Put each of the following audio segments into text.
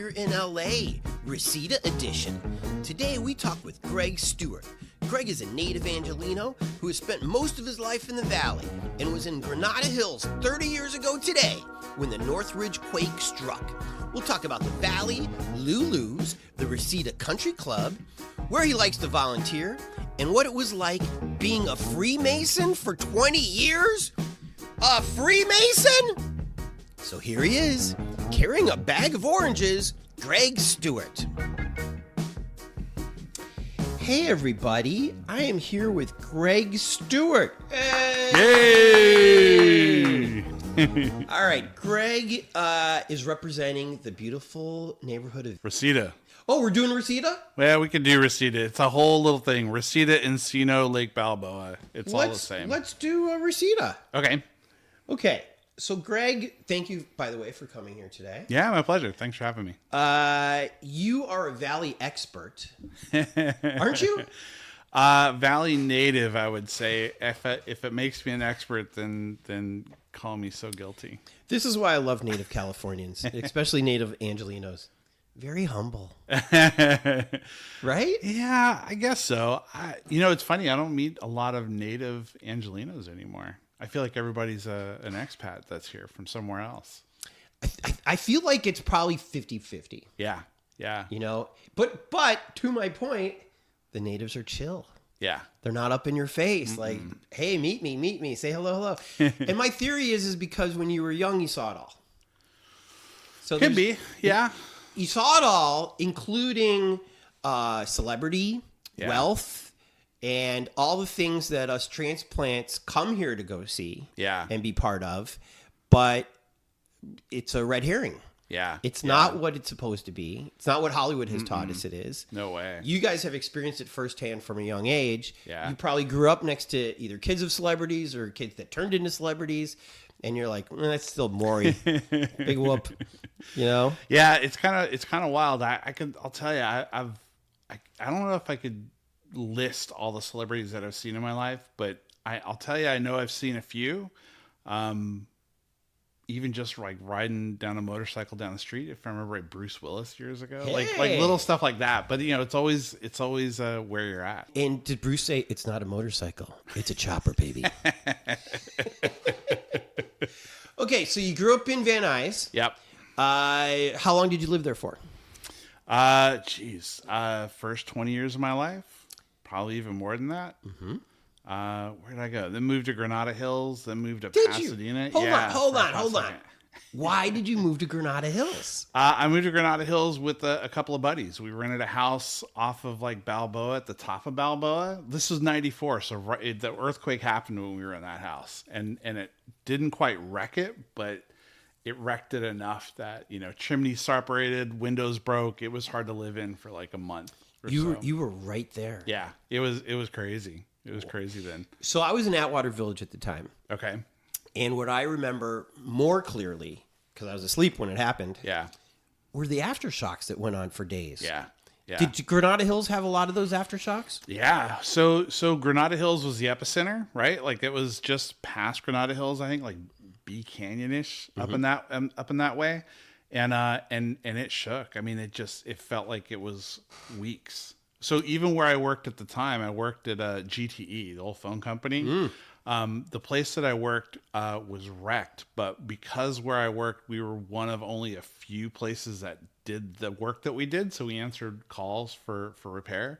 here in LA, Reseda edition. Today we talk with Greg Stewart. Greg is a native Angelino who has spent most of his life in the valley and was in Granada Hills 30 years ago today when the Northridge Quake struck. We'll talk about the valley, Lulu's, the Reseda Country Club, where he likes to volunteer, and what it was like being a Freemason for 20 years? A Freemason? So here he is, carrying a bag of oranges, Greg Stewart. Hey everybody, I am here with Greg Stewart. Yay! All right, Greg is representing the beautiful neighborhood of Reseda. Oh, we're doing Reseda? Well, we can do Reseda. It's a whole little thing. Reseda, Encino, Lake Balboa. It's all the same. Let's do Reseda. Okay. So Greg, thank you, by the way, for coming here today. Yeah, my pleasure. Thanks for having me. You are a Valley expert, aren't you? Valley native, I would say. If it makes me an expert, then call me so guilty. This is why I love native Californians, especially native Angelinos. Very humble. Right? Yeah, I guess so. It's funny. I don't meet a lot of native Angelinos anymore. I feel like everybody's an expat that's here from somewhere else. I feel like it's probably 50-50. Yeah. But to my point, the natives are chill. Yeah. They're not up in your face. Like, hey, meet me, say hello. And my theory is because when you were young, you saw it all. So could be. Yeah. You saw it all, including celebrity, wealth, and all the things that us transplants come here to go see and be part of. But it's a red herring. Yeah. It's not what it's supposed to be. It's not what Hollywood has taught us it is. No way. You guys have experienced it firsthand from a young age. Yeah. You probably grew up next to either kids of celebrities or kids that turned into celebrities. And you're like, that's still Maury. Big whoop. Yeah, it's kind of wild. I'll tell you, I don't know if I could list all the celebrities that I've seen in my life, but I'll tell you, I know I've seen a few. Even just like riding down a motorcycle down the street, if I remember right, Bruce Willis years ago, like little stuff like that. But it's always where you're at. And did Bruce say it's not a motorcycle, it's a chopper, baby? Okay, so you grew up in Van Nuys. Yep. How long did you live there for? First 20 years of my life, probably even more than that. Mm-hmm. Where did I go? Then moved to Granada Hills. Then moved to Pasadena. Hold on. Why did you move to Granada Hills? I moved to Granada Hills with a couple of buddies. We rented a house off of like Balboa, at the top of Balboa. This was 94, so the earthquake happened when we were in that house, and it didn't quite wreck it, but it wrecked it enough that chimney separated, windows broke. It was hard to live in for like a month. You were right there. Yeah, it was crazy. It was crazy then. So I was in Atwater Village at the time. Okay. And what I remember more clearly, because I was asleep when it happened, were the aftershocks that went on for days. Yeah. Did Granada Hills have a lot of those aftershocks? Yeah. So Granada Hills was the epicenter, right? Like it was just past Granada Hills, I think, like B Canyon-ish up in that way, and it shook. I mean, it felt like it was weeks. So even where I worked at the time, I worked at GTE, the old phone company. The place that I worked was wrecked, but because where I worked, we were one of only a few places that did the work that we did. So we answered calls for repair.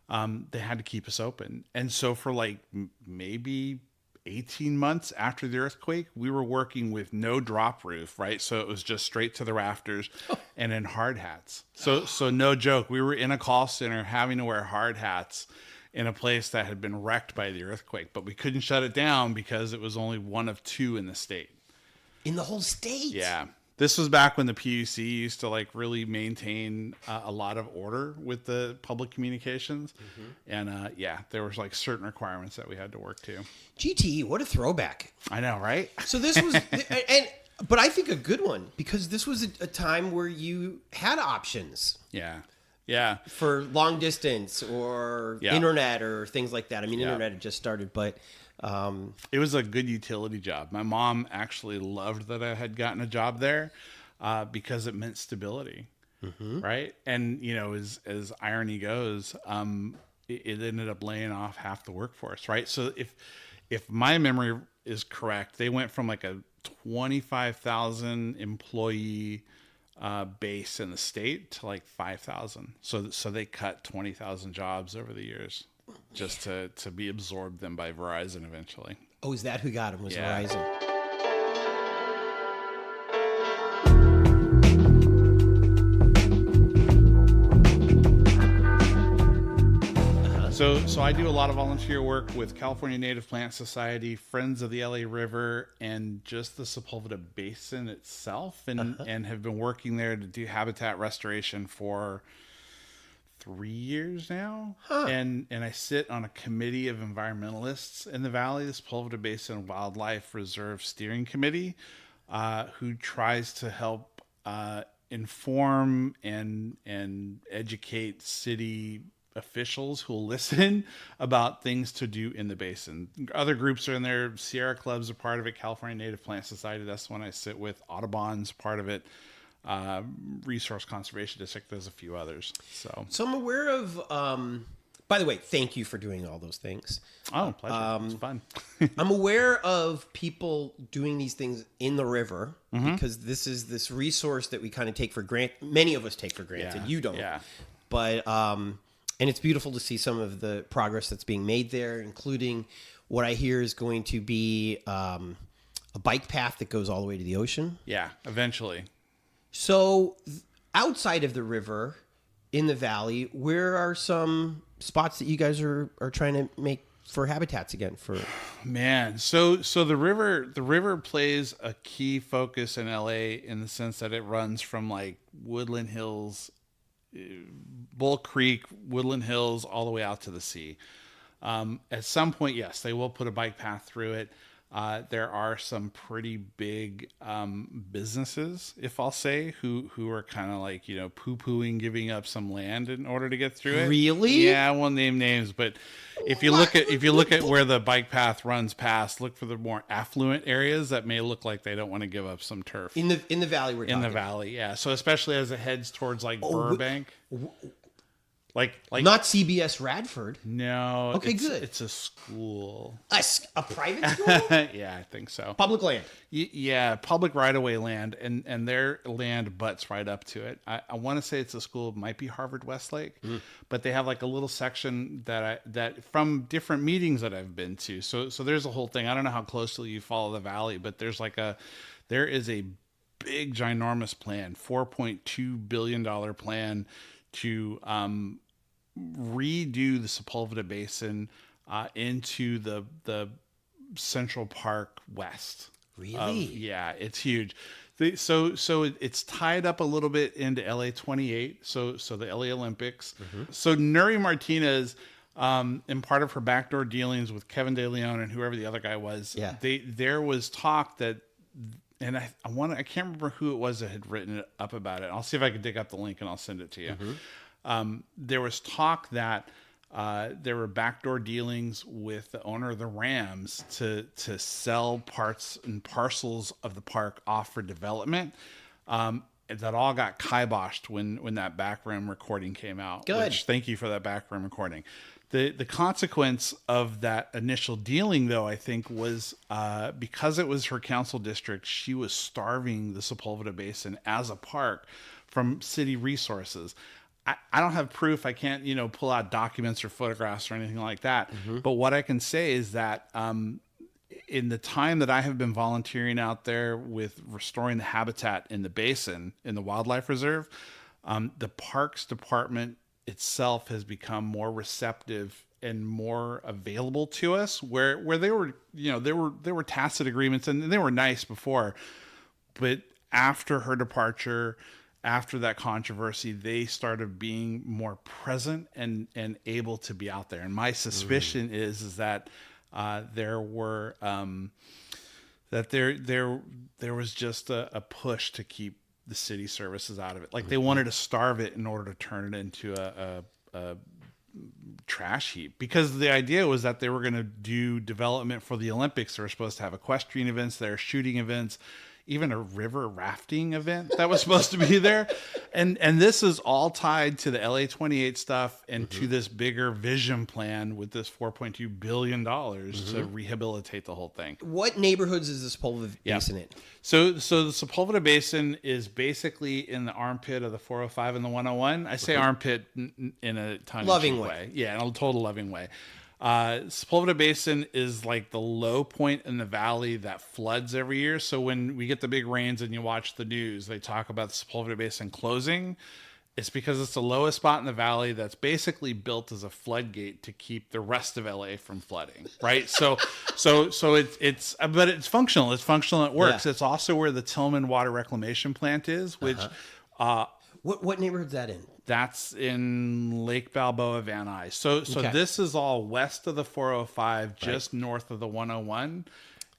They had to keep us open. And so for like maybe 18 months after the earthquake, we were working with no drop roof, right? So it was just straight to the rafters and in hard hats. So no joke, we were in a call center having to wear hard hats in a place that had been wrecked by the earthquake, but we couldn't shut it down because it was only one of two in the state. In the whole state? Yeah. This was back when the PUC used to like really maintain a lot of order with the public communications. And there was like certain requirements that we had to work to. GTE, what a throwback. I know, right? So this was, but I think a good one, because this was a time where you had options. Yeah. For long distance or internet or things like that. I mean, internet had just started, but it was a good utility job. My mom actually loved that I had gotten a job there because it meant stability. right? And as irony goes, it ended up laying off half the workforce, right? So if my memory is correct, they went from like a 25,000 employee base in the state to like 5,000. So they cut 20,000 jobs over the years just to be absorbed then by Verizon eventually. Oh, is that who got him? Was Yeah. Verizon? So I do a lot of volunteer work with California Native Plant Society, Friends of the LA River, and just the Sepulveda Basin itself, and have been working there to do habitat restoration for 3 years now. And I sit on a committee of environmentalists in the valley, the Sepulveda Basin Wildlife Reserve Steering Committee, who tries to help inform and educate city officials who will listen about things to do in the basin. Other groups are in there. Sierra Club's a part of it. California Native Plant Society, that's the one I sit with. Audubon's part of it. Resource Conservation District, there's a few others. So I'm aware of, by the way, thank you for doing all those things. Oh, pleasure. It's fun. I'm aware of people doing these things in the river because this is this resource that we kind of take for granted. Many of us take for granted. Yeah. You don't. Yeah. But, and it's beautiful to see some of the progress that's being made there, including what I hear is going to be a bike path that goes all the way to the ocean. Yeah, eventually. So outside of the river, in the valley, where are some spots that you guys are trying to make for habitats again? For Man, so the river plays a key focus in LA in the sense that it runs from like Woodland Hills, Bull Creek, Woodland Hills, all the way out to the sea. At some point, yes, they will put a bike path through it. There are some pretty big businesses, if I'll say, who are kind of like, poo-pooing giving up some land in order to get through it. Really? Yeah, I won't name names, but if you look at where the bike path runs past, look for the more affluent areas that may look like they don't want to give up some turf. in the valley, we're talking. In the valley, yeah. So especially as it heads towards like Burbank. Like Not CBS Radford. No. Okay, good. It's a school. A private school? Yeah, I think so. Public land. Yeah, public right-of-way land, and their land butts right up to it. I want to say it's a school. It might be Harvard Westlake, but they have like a little section that from different meetings that I've been to. So there's a whole thing. I don't know how closely you follow the valley, but there is a big, ginormous plan, $4.2 billion plan to redo the Sepulveda Basin into the Central Park West. Really? Yeah, it's huge. So it's tied up a little bit into LA 28. So the LA Olympics. So Nuri Martinez, in part of her backdoor dealings with Kevin De Leon and whoever the other guy was, there was talk that, and I can't remember who it was that had written it up about it. I'll see if I can dig up the link and I'll send it to you. There was talk that there were backdoor dealings with the owner of the Rams to sell parts and parcels of the park off for development. That all got kiboshed when that backroom recording came out. Good. Which, thank you for that backroom recording. The consequence of that initial dealing, though, I think was because it was her council district, she was starving the Sepulveda Basin as a park from city resources. I don't have proof. I can't, pull out documents or photographs or anything like that. But what I can say is that in the time that I have been volunteering out there with restoring the habitat in the basin, in the wildlife reserve, the Parks Department itself has become more receptive and more available to us, where they were, there were tacit agreements and they were nice before, but after her departure, after that controversy, they started being more present and able to be out there. And my suspicion is that there were that there was just a push to keep the city services out of it. Like they wanted to starve it in order to turn it into a trash heap, because the idea was that they were going to do development for the Olympics. They were supposed to have equestrian events there, shooting events, even a river rafting event that was supposed to be there. And this is all tied to the LA 28 stuff and to this bigger vision plan with this $4.2 billion to rehabilitate the whole thing. What neighborhoods is the Sepulveda Basin in? So the Sepulveda Basin is basically in the armpit of the 405 and the 101. I say armpit in a tongue-in-cheek way. Yeah, in a total loving way. Sepulveda Basin is like the low point in the valley that floods every year. So when we get the big rains and you watch the news, they talk about the Sepulveda Basin closing. It's because it's the lowest spot in the valley that's basically built as a floodgate to keep the rest of LA from flooding, right? So it's but it's functional. It's functional. It works. Yeah. It's also where the Tillman Water Reclamation Plant is, which what neighborhood's that in? That's in Lake Balboa, Van Nuys. So this is all west of the 405, just north of the 101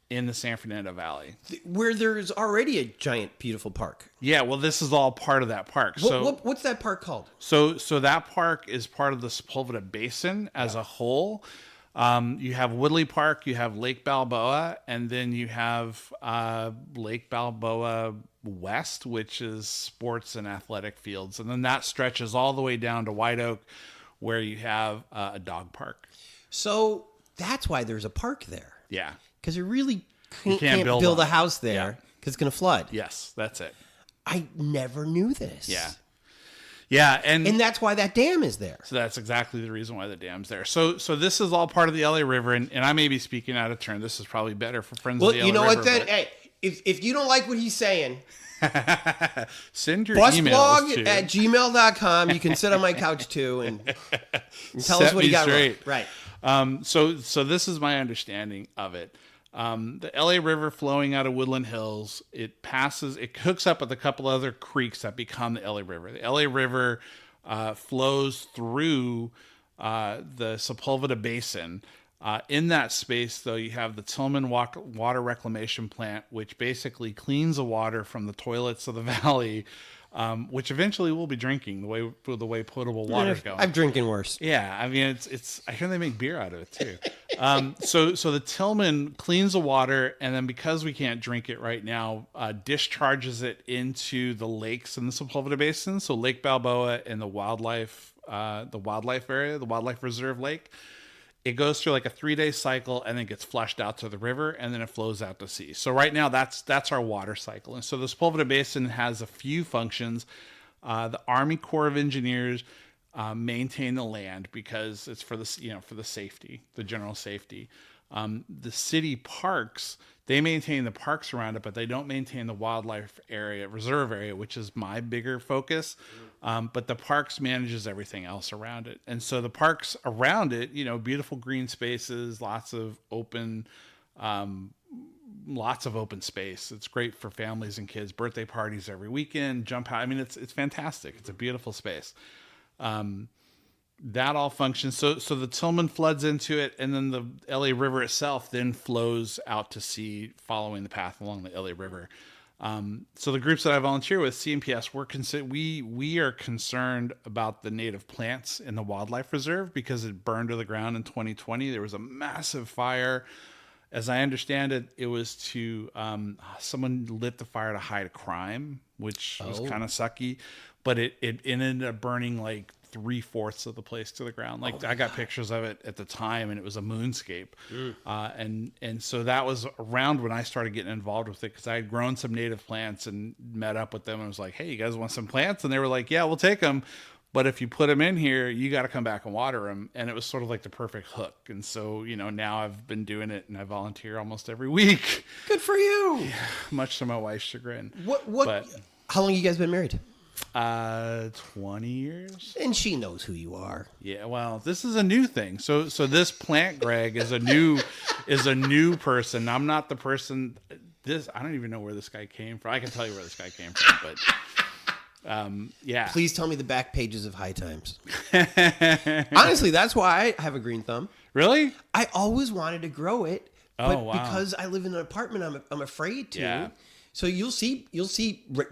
in the San Fernando Valley. Where there's already a giant, beautiful park. Yeah, well, this is all part of that park. What's that park called? So that park is part of the Sepulveda Basin as a whole. You have Woodley Park, you have Lake Balboa, and then you have Lake Balboa West, which is sports and athletic fields. And then that stretches all the way down to White Oak, where you have a dog park. So that's why there's a park there. Yeah. Because you really can't build a house there because it's going to flood. Yes, that's it. I never knew this. Yeah. Yeah, and that's why that dam is there. So that's exactly the reason why the dam's there. So this is all part of the LA River, and I may be speaking out of turn. This is probably better for friends of the LA River. Well, you know what then? Hey, if you don't like what he's saying, send your emails to busblog@gmail.com. You can sit on my couch too and tell us what you got straight. Right. So this is my understanding of it. The LA River flowing out of Woodland Hills, it hooks up with a couple other creeks that become the LA River. The LA River flows through the Sepulveda Basin. In that space, though, you have the Tillman Water Reclamation Plant, which basically cleans the water from the toilets of the valley, which eventually we'll be drinking the way potable water is going. I'm drinking worse. Yeah, I mean it's. I hear they make beer out of it too. So the Tillman cleans the water, and then because we can't drink it right now, discharges it into the lakes in the Sepulveda Basin. So Lake Balboa and the wildlife area, the wildlife reserve lake. It goes through like a 3-day cycle and then gets flushed out to the river, and then it flows out to sea. So right now that's our water cycle. And so the Sepulveda Basin has a few functions. The Army Corps of Engineers maintain the land because it's for the safety, the general safety. The city parks, they maintain the parks around it, but they don't maintain the wildlife area, reserve area, which is my bigger focus. But the parks manages everything else around it. And so the parks around it, beautiful green spaces, lots of open space. It's great for families and kids, birthday parties every weekend, jump out. I mean, it's fantastic. It's a beautiful space. That all functions. So the Tillman floods into it, and then the LA River itself then flows out to sea, following the path along the LA River. So the groups that I volunteer with, CNPS, we are concerned about the native plants in the wildlife reserve because it burned to the ground in 2020. There was a massive fire. As I understand it, it was to someone lit the fire to hide a crime, which was kind of sucky. But it ended up burning like 3/4 of the place to the ground. Like I got pictures of it at the time, and it was a moonscape. And so that was around when I started getting involved with it, because I had grown some native plants and met up with them and was like, hey, you guys want some plants? And they were like, yeah, we'll take them. But if you put them in here, you got to come back and water them. And it was sort of like the perfect hook. And so, now I've been doing it, and I volunteer almost every week. Good for you. Yeah, much to my wife's chagrin. How long have you guys been married? 20 years. And she knows who you are. Yeah, well, this is a new thing. So this plant, Greg, is a new person. I'm not the person. I don't even know where this guy came from. I can tell you where this guy came from, but yeah. Please tell me the back pages of High Times. Honestly, that's why I have a green thumb. Really? I always wanted to grow it, but wow. because I live in an apartment, I'm afraid to. Yeah. So you'll see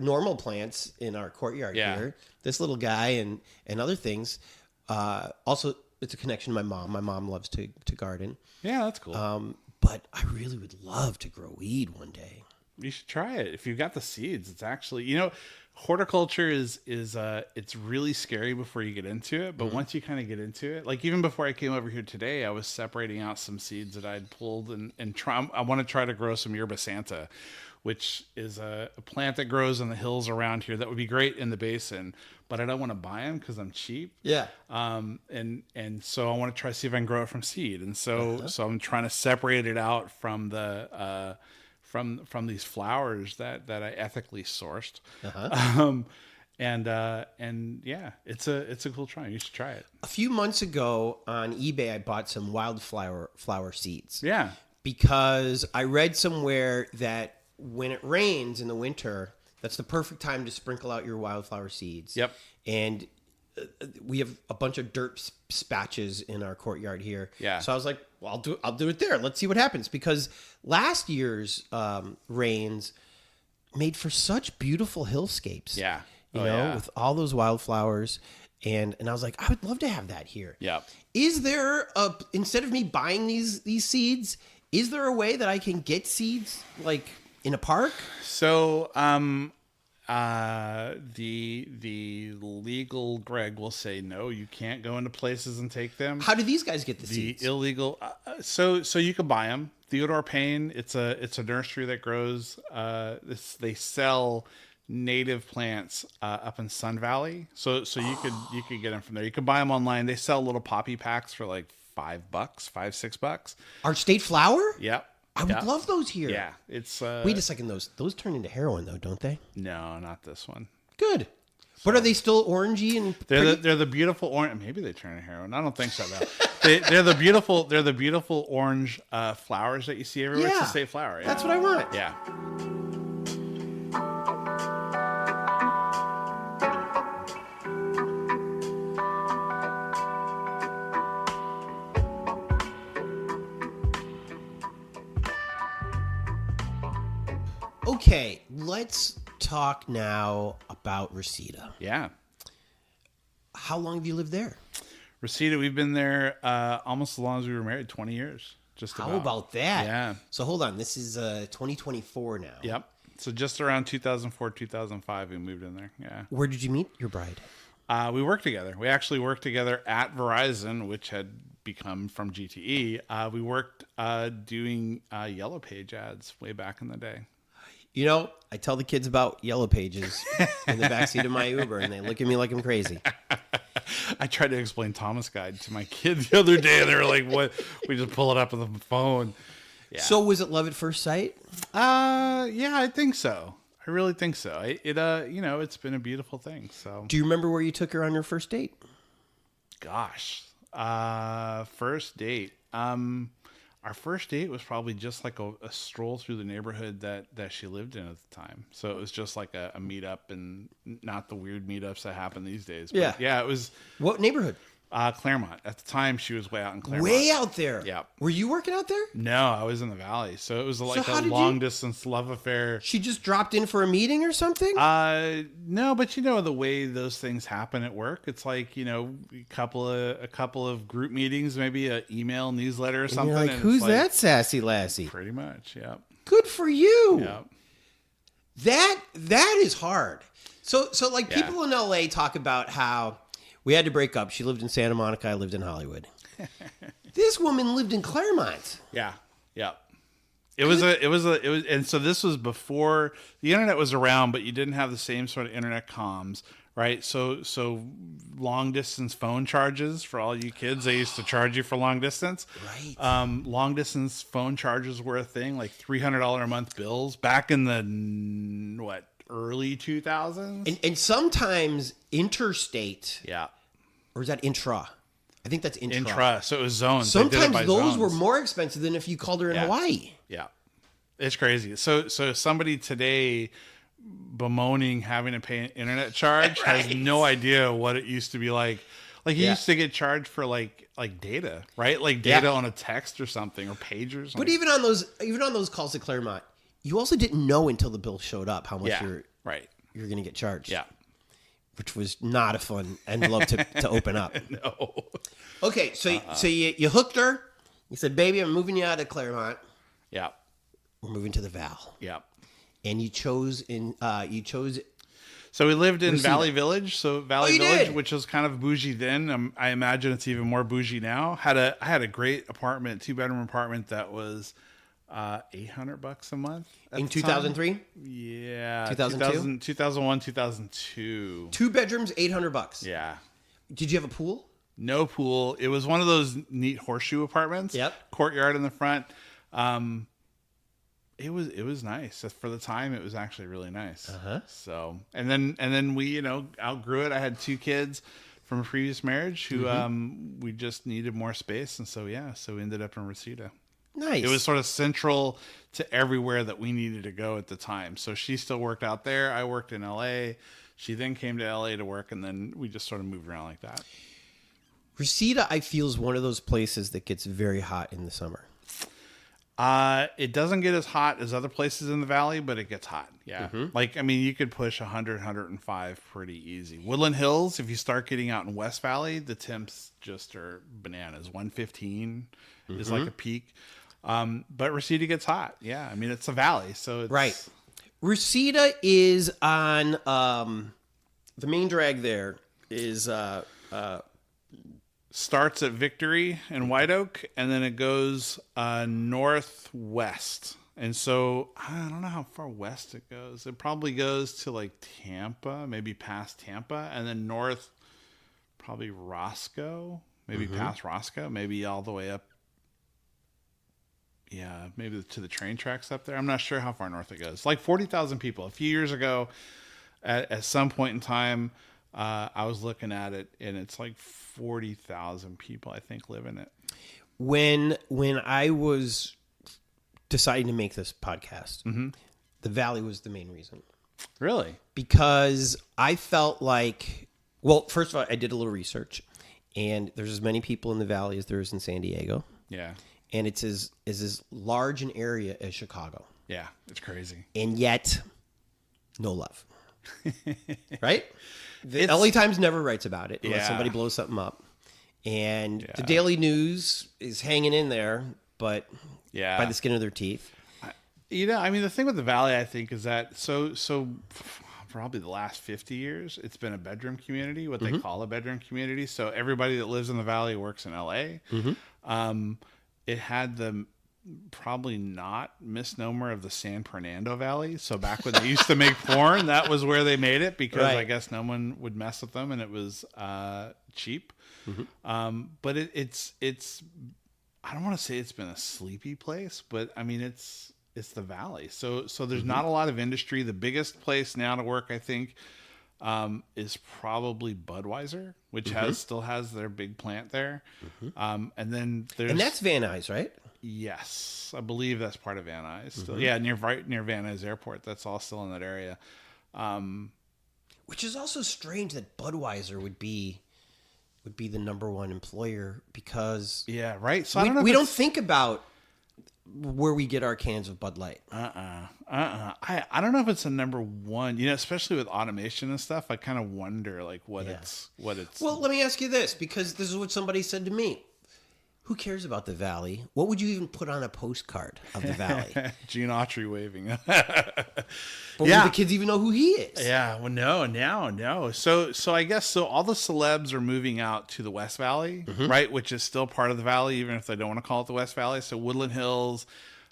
normal plants in our courtyard here. This little guy and other things. Also, it's a connection to my mom. My mom loves to garden. Yeah, that's cool. But I really would love to grow weed one day. You should try it. If you've got the seeds, it's actually, horticulture is it's really scary before you get into it. But once you kind of get into it, like even before I came over here today, I was separating out some seeds that I'd pulled and I want to try to grow some yerba santa, which is a plant that grows in the hills around here that would be great in the basin, but I don't want to buy them because I'm cheap. Yeah. And so I want to try to see if I can grow it from seed. And so I'm trying to separate it out from the from these flowers that I ethically sourced. And yeah, it's a cool try. You should try it. A few months ago on eBay, I bought some flower seeds. Yeah. Because I read somewhere that when it rains in the winter, that's the perfect time to sprinkle out your wildflower seeds. Yep. And we have a bunch of dirt spatches in our courtyard here. Yeah. So I was like, well, I'll do it there. Let's see what happens. Because last year's rains made for such beautiful hillscapes. Yeah. With all those wildflowers. And I was like, I would love to have that here. Yeah. Is there instead of me buying these seeds, is there a way that I can get seeds like in a park? So, the legal Greg will say, no, you can't go into places and take them. How do these guys get the seeds? The illegal, so you can buy them. Theodore Payne, it's a nursery that grows, they sell native plants up in Sun Valley. So you could get them from there. You can buy them online. They sell little poppy packs for like $5, Our state flower? Yep. I would love those here. Yeah, it's wait a second, those turn into heroin though, don't they? No, not this one. Good. But are they still orangey and they're the beautiful orange? Maybe they turn into heroin. I don't think so though. they're the beautiful orange flowers that you see everywhere. Yeah, it's a state flower. Yeah. That's what I want. Yeah. Okay, let's talk now about Reseda. Yeah. How long have you lived there? Reseda, we've been there almost as long as we were married, 20 years. Just about. How about that? Yeah. So hold on, this is 2024 now. Yep. So just around 2004, 2005, we moved in there. Yeah. Where did you meet your bride? We worked together. We actually worked together at Verizon, which had become from GTE. We worked doing Yellow Page ads way back in the day. I tell the kids about Yellow Pages in the backseat of my Uber, and they look at me like I'm crazy. I tried to explain Thomas Guide to my kids the other day, and they were like, "What? We just pull it up on the phone." Yeah. So was it love at first sight? Yeah, I think so. I really think so. It's been a beautiful thing. So, do you remember where you took her on your first date? Gosh, first date. Our first date was probably just like a stroll through the neighborhood that she lived in at the time. So it was just like a meetup, and not the weird meetups that happen these days. But yeah, it was. What neighborhood? Claremont. At the time, she was way out in Claremont. Way out there? Yeah. Were you working out there? No, I was in the valley. So it was like a long-distance love affair. She just dropped in for a meeting or something? No, but the way those things happen at work, it's like, a couple of group meetings, maybe an email newsletter or something. You're like, and who's that sassy lassie? Pretty much, yeah. Good for you. Yeah. That is hard. So people in LA talk about how we had to break up. She lived in Santa Monica. I lived in Hollywood. This woman lived in Claremont. Yeah. Yeah. It was, and so this was before the internet was around, but you didn't have the same sort of internet comms, right? So long distance phone charges for all you kids, they used to charge you for long distance. Right. Long distance phone charges were a thing, like $300 a month bills back in the, early 2000s? And sometimes interstate. Yeah. Or is that intra? I think that's intra. Intra. So it was zones. Sometimes those were more expensive than if you called her in Hawaii. Yeah. It's crazy. So somebody today bemoaning having to pay an internet charge has no idea what it used to be like. Like you used to get charged for like data, right? Like data on a text or something, or pagers. But even on those calls to Claremont, you also didn't know until the bill showed up how much you're going to get charged. Yeah. Which was not a fun envelope to open up. No. Okay, so you hooked her. You said, "Baby, I'm moving you out of Claremont. Yeah. We're moving to the Val." Yeah. and you chose So we lived in Reseda. Valley Village. So Valley you Village, did? which was kind of bougie then. I imagine it's even more bougie now. I had a great apartment, 2-bedroom apartment that was $800 a month in 2003. Yeah, 2002? 2001, 2002. 2 bedrooms, $800. Yeah, Did you have a pool? no pool. It was one of those neat horseshoe apartments. Yep. Courtyard in the front. It was nice for the time. It was actually really nice. So and then we outgrew it. I had 2 kids from a previous marriage who we just needed more space, and so we ended up in Reseda. Nice. It was sort of central to everywhere that we needed to go at the time. So she still worked out there. I worked in LA. She then came to LA to work, and then we just sort of moved around like that. Reseda, I feel, is one of those places that gets very hot in the summer. It doesn't get as hot as other places in the valley, but it gets hot. Yeah. Like, I mean, you could push 100, 105 pretty easy. Woodland Hills, if you start getting out in West Valley, the temps just are bananas. 115 is like a peak. But Reseda gets hot. Yeah. I mean, it's a valley. So it's Right. Reseda is on the main drag there is starts at Victory and White Oak, and then it goes northwest. And so I don't know how far west it goes. It probably goes to like Tampa, maybe past Tampa, and then north, probably Roscoe, maybe past Roscoe, maybe all the way up. Yeah, maybe to the train tracks up there. I'm not sure how far north it goes. Like 40,000 people. A few years ago, at some point in time, I was looking at it, and it's like 40,000 people, I think, live in it. when I was deciding to make this podcast, the valley was the main reason. Really? Because I felt like, well, first of all, I did a little research, and there's as many people in the valley as there is in San Diego. Yeah. And it's as large an area as Chicago. Yeah, it's crazy. And yet, no love. Right? The LA Times never writes about it unless somebody blows something up. And the Daily News is hanging in there, but by the skin of their teeth. I mean, the thing with the valley, I think, is that so probably the last 50 years, it's been a bedroom community, what they call a bedroom community. So everybody that lives in the valley works in LA. It had the probably not misnomer of the San Fernando Valley. So back when they used to make porn, that was where they made it, because I guess no one would mess with them, and it was cheap. But it's I don't want to say it's been a sleepy place, but I mean it's the valley. So there's not a lot of industry. The biggest place now to work, I think, is probably Budweiser, which still has their big plant there. And then and that's Van Nuys, right? Yes, I believe that's part of Van Nuys. Still. Yeah, near Van Nuys Airport. That's all still in that area. Which is also strange that Budweiser would be the number one employer, because So we don't think about where we get our cans of Bud Light. I don't know if it's a number one, especially with automation and stuff. I kind of wonder like what it's. Well, let me ask you this, because this is what somebody said to me. Who cares about the valley? What would you even put on a postcard of the valley? Gene Autry waving. But will the kids even know who he is? Yeah, well, no. So I guess all the celebs are moving out to the West Valley, right? Which is still part of the valley, even if they don't want to call it the West Valley. So Woodland Hills,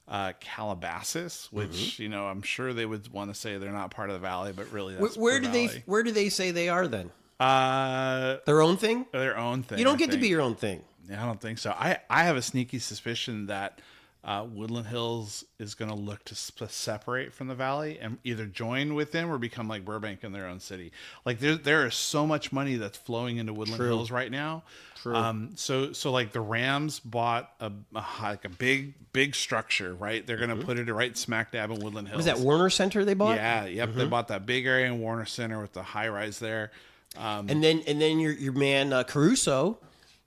Calabasas, which I'm sure they would want to say they're not part of the valley, but really, that's where do they say they are then? Their own thing. Their own thing. You don't get to be your own thing. I don't think so. I have a sneaky suspicion that Woodland Hills is going to look to separate from the valley and either join with them or become like Burbank in their own city. Like there is so much money that's flowing into Woodland Hills right now. So like the Rams bought a big structure, right? They're going to put it right smack dab in Woodland Hills. Was that Warner Center they bought? Yeah, yep. They bought that big area in Warner Center with the high rise there. And then your man Caruso.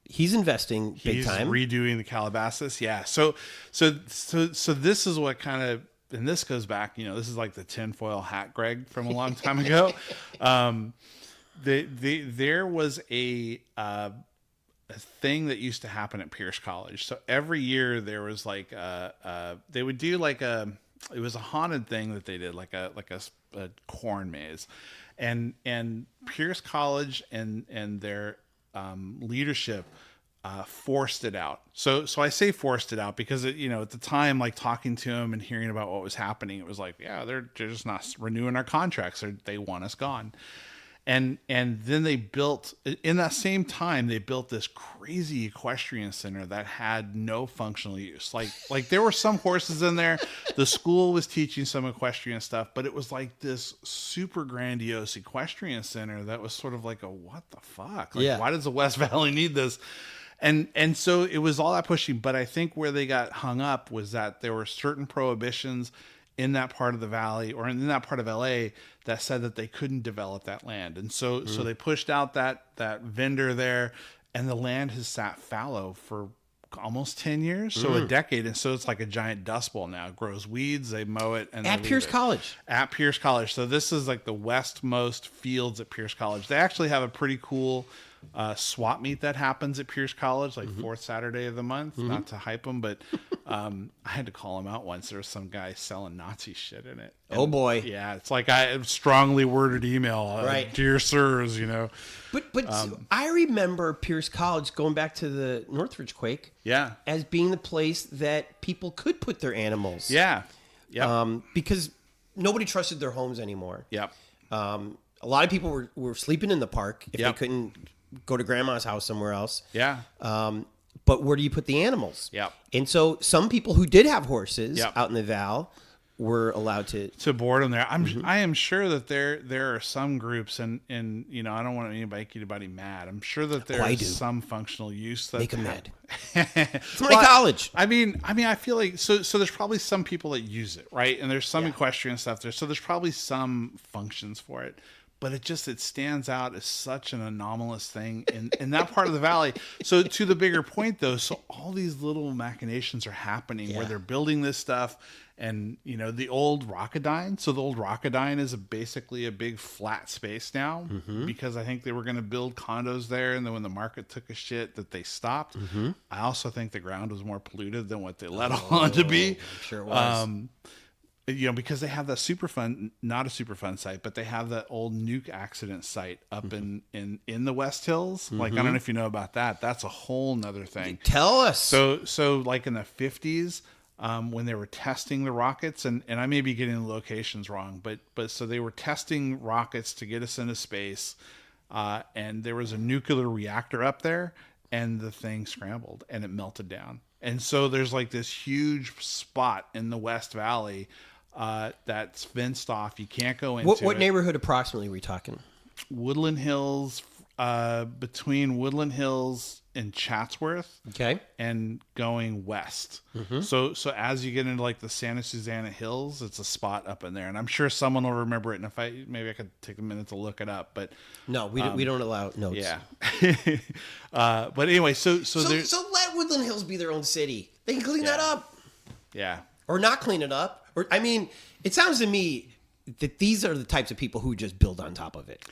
He's investing big time. He's redoing the Calabasas. Yeah. So this is what kind of, and this goes back, this is like the tinfoil hat Greg from a long time ago. There was a thing that used to happen at Pierce College. So every year there was like, they would do like it was a haunted thing that they did, like a corn maze, and Pierce College and their leadership forced it out. So I say forced it out because at the time, like talking to him and hearing about what was happening, it was like, yeah, they're just not renewing our contracts, or they want us gone. And then they built, in that same time, they built this crazy equestrian center that had no functional use. Like there were some horses in there. The school was teaching some equestrian stuff, but it was like this super grandiose equestrian center that was sort of like what the fuck? Like, why does the West Valley need this? And so it was all that pushing. But I think where they got hung up was that there were certain prohibitions in that part of the valley, or in that part of LA, that said that they couldn't develop that land. And so they pushed out that vendor there, and the land has sat fallow for almost 10 years. So a decade. And so it's like a giant dust bowl now. It grows weeds, they mow it. And at Pierce College. At Pierce College. So this is like the westmost fields at Pierce College. They actually have a pretty cool swap meet that happens at Pierce College, like fourth Saturday of the month. Not to hype them, but I had to call him out once. There was some guy selling Nazi shit in it. And, oh boy. Yeah, it's like a strongly worded email. Right. Dear sirs, But I remember Pierce College, going back to the Northridge Quake, as being the place that people could put their animals. Yeah. Because nobody trusted their homes anymore. Yep. A lot of people were sleeping in the park if they couldn't go to grandma's house somewhere else. Yeah. But where do you put the animals? Yep. And so some people who did have horses out in the Val were allowed to board them there. I am sure that there are some groups, and I don't want anybody mad. I'm sure that there's some functional use that make them mad. It's my college. I mean, I feel like so there's probably some people that use it, right? And there's some equestrian stuff there, so there's probably some functions for it. But it stands out as such an anomalous thing in that part of the valley. So to the bigger point, though, so all these little machinations are happening where they're building this stuff, and the old Rockadine. So the old Rockadine is basically a big flat space now, because I think they were going to build condos there, and then when the market took a shit, that they stopped. I also think the ground was more polluted than what they let on to be. I'm sure it was. Because they have that not a Superfund site, but they have that old nuke accident site up in the West Hills. Like, I don't know if you know about that. That's a whole nother thing. Tell us. So like in the 50s, when they were testing the rockets, and I may be getting the locations wrong, but so they were testing rockets to get us into space, and there was a nuclear reactor up there, and the thing scrambled and it melted down. And so there's like this huge spot in the West Valley that's fenced off. You can't go into what neighborhood approximately are we talking? Woodland Hills, between Woodland Hills and Chatsworth. Okay. And going west. So as you get into like the Santa Susana Hills, it's a spot up in there. And I'm sure someone will remember it. And maybe I could take a minute to look it up. But no, we don't allow notes. Yeah. But anyway, so let Woodland Hills be their own city. They can clean that up. Yeah. Or not clean it up. Or it sounds to me that these are the types of people who just build on top of it.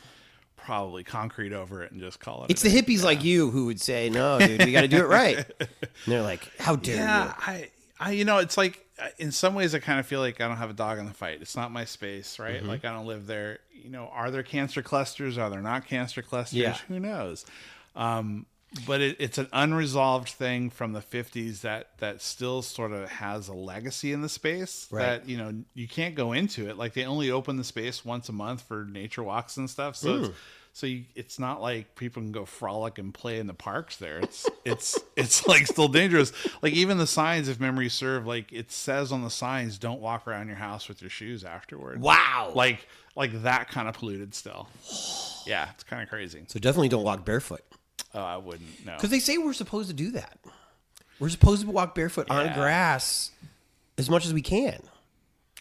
Probably concrete over it and just call it. It's the hippies like you who would say, "No, dude, you got to do it right." And they're like, "How dare you?" Yeah, it's like in some ways I kind of feel like I don't have a dog in the fight. It's not my space, right? Like I don't live there. Are there cancer clusters? Are there not cancer clusters? Yeah. Who knows? But it's an unresolved thing from the 50s that still sort of has a legacy in the space, right? That you can't go into it. Like they only open the space once a month for nature walks and stuff. So it's not like people can go frolic and play in the parks there. It's like still dangerous. Like even the signs, if memory serve, like it says on the signs, don't walk around your house with your shoes afterward. Wow. Like that kind of polluted still. Yeah, it's kind of crazy. So definitely don't walk barefoot. Oh, I wouldn't. No, because they say we're supposed to do that. We're supposed to walk barefoot on grass as much as we can.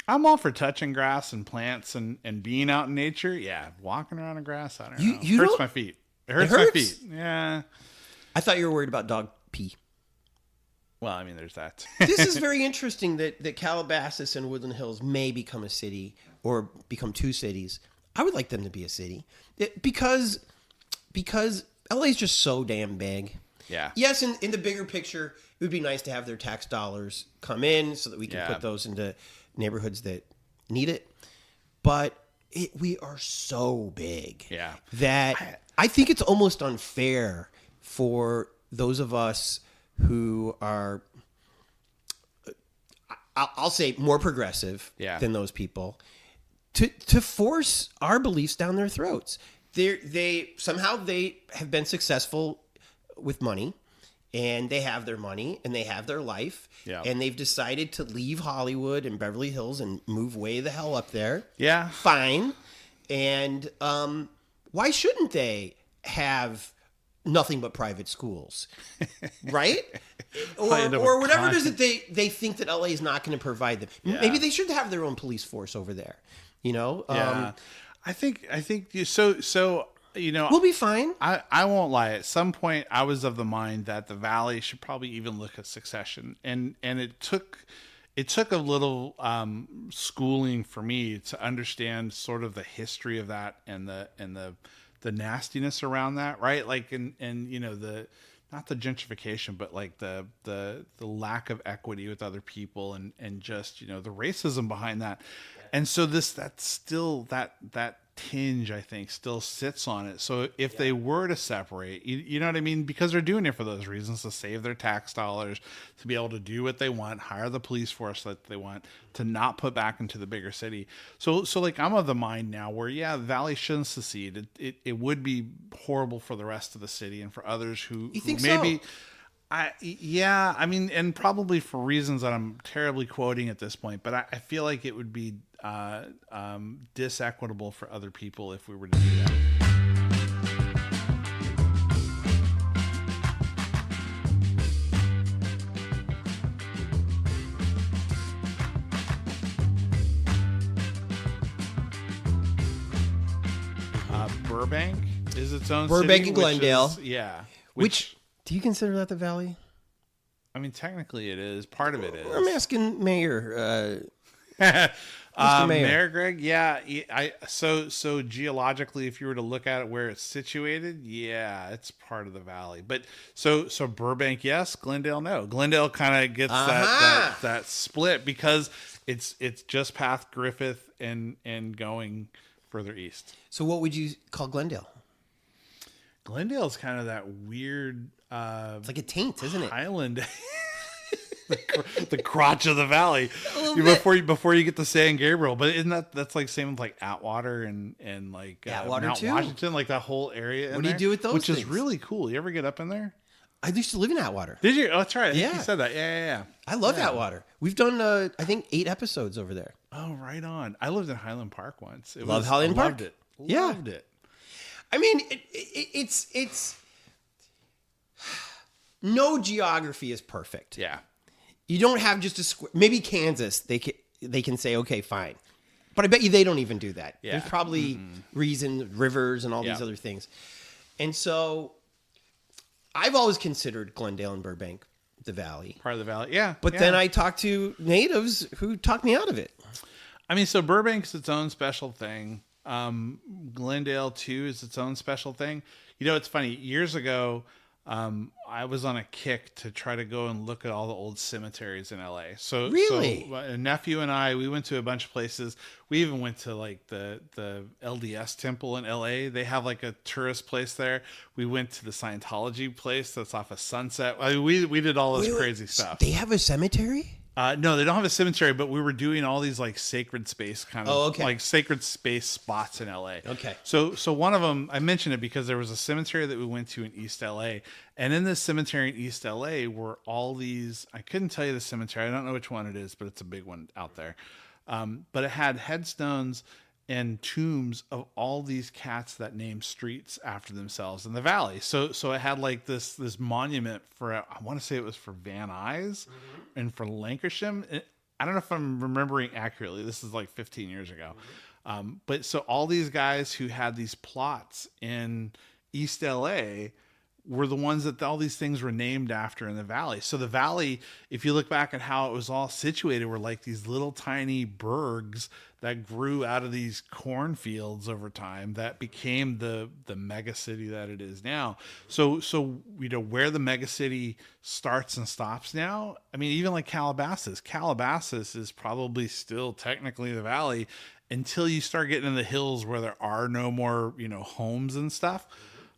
I'm all for touching grass and plants and being out in nature. Yeah, walking around in grass, I don't know. It hurts my feet. It hurts my feet. Yeah. I thought you were worried about dog pee. Well, there's that. This is very interesting that Calabasas and Woodland Hills may become a city or become two cities. I would like them to be a city because LA is just so damn big. Yeah. Yes, in the bigger picture, it would be nice to have their tax dollars come in so that we can put those into neighborhoods that need it. But we are so big that I think it's almost unfair for those of us who are, I'll say, more progressive than those people to force our beliefs down their throats. They have been successful with money, and they have their money and they have their life, and they've decided to leave Hollywood and Beverly Hills and move way the hell up there. Yeah, fine. And why shouldn't they have nothing but private schools, right? or whatever it is that they think that LA is not going to provide them. Maybe they should have their own police force over there. I think so. We'll be fine. I won't lie. At some point, I was of the mind that the Valley should probably even look at succession, and it took a little schooling for me to understand sort of the history of that and the nastiness around that, right? Like, and the not the gentrification, but like the lack of equity with other people, and just the racism behind that, and so that's still that tinge, I think, still sits on it. So if they were to separate, you know what I mean? Because they're doing it for those reasons, to save their tax dollars, to be able to do what they want, hire the police force that they want, to not put back into the bigger city. So like, I'm of the mind now where, the Valley shouldn't secede. It would be horrible for the rest of the city and for others who maybe... I mean, and probably for reasons that I'm terribly quoting at this point, but I feel like it would be disequitable for other people if we were to do that. Burbank is its own Burbank city, and Glendale. Which do you consider that the Valley? I mean, technically it is. Part of it is. I'm asking Mayor. Mayor Greg, so geologically, if you were to look at it where it's situated, it's part of the Valley. But so Burbank, yes. Glendale, no. Glendale kind of gets that split because it's just past Griffith and going further east. So what would you call Glendale? Glendale's kind of that weird. It's like a taint, isn't it? Highland. the crotch of the Valley before you get to San Gabriel. But isn't that's like same with like Atwater and like Atwater Mount too? Washington, like that whole area. What do you do with those Which things? is really cool. You ever get up in there? I used to live in Atwater. Did you? Oh, that's right. Yeah. You said that. Yeah. I love Atwater. We've done I think 8 episodes over there. Oh, right on. I lived in Highland Park once. Highland Park? Loved it. Yeah. Loved it. I mean, it's no geography is perfect. Yeah. You don't have just a square. Maybe Kansas, they can say, okay, fine. But I bet you they don't even do that. Yeah. There's probably reasons, rivers, and all these other things. And so I've always considered Glendale and Burbank the Valley. Part of the Valley. Yeah. But then I talked to natives who talked me out of it. I mean, so Burbank's its own special thing. Glendale too is its own special thing. It's funny. Years ago, I was on a kick to try to go and look at all the old cemeteries in LA. So a nephew and I, we went to a bunch of places. We even went to like the LDS temple in LA. They have like a tourist place there. We went to the Scientology place that's off of Sunset. I mean, we did all this crazy stuff. They have a cemetery? No, they don't have a cemetery, but we were doing all these like sacred space like sacred space spots in LA. Okay. So one of them, I mentioned it because there was a cemetery that we went to in East LA, and in this cemetery in East LA were all these. I couldn't tell you the cemetery. I don't know which one it is, but it's a big one out there. But it had headstones and tombs of all these cats that named streets after themselves in the Valley. So it had like this monument for, I want to say it was for Van Nuys and for Lancashire. I don't know if I'm remembering accurately. This is like 15 years ago. But so all these guys who had these plots in East LA were the ones that all these things were named after in the valley. So the valley, if you look back at how it was all situated, were like these little tiny burgs that grew out of these cornfields over time that became the mega city that it is now. So where the mega city starts and stops now, I mean, even like Calabasas is probably still technically the valley until you start getting in the hills where there are no more, homes and stuff.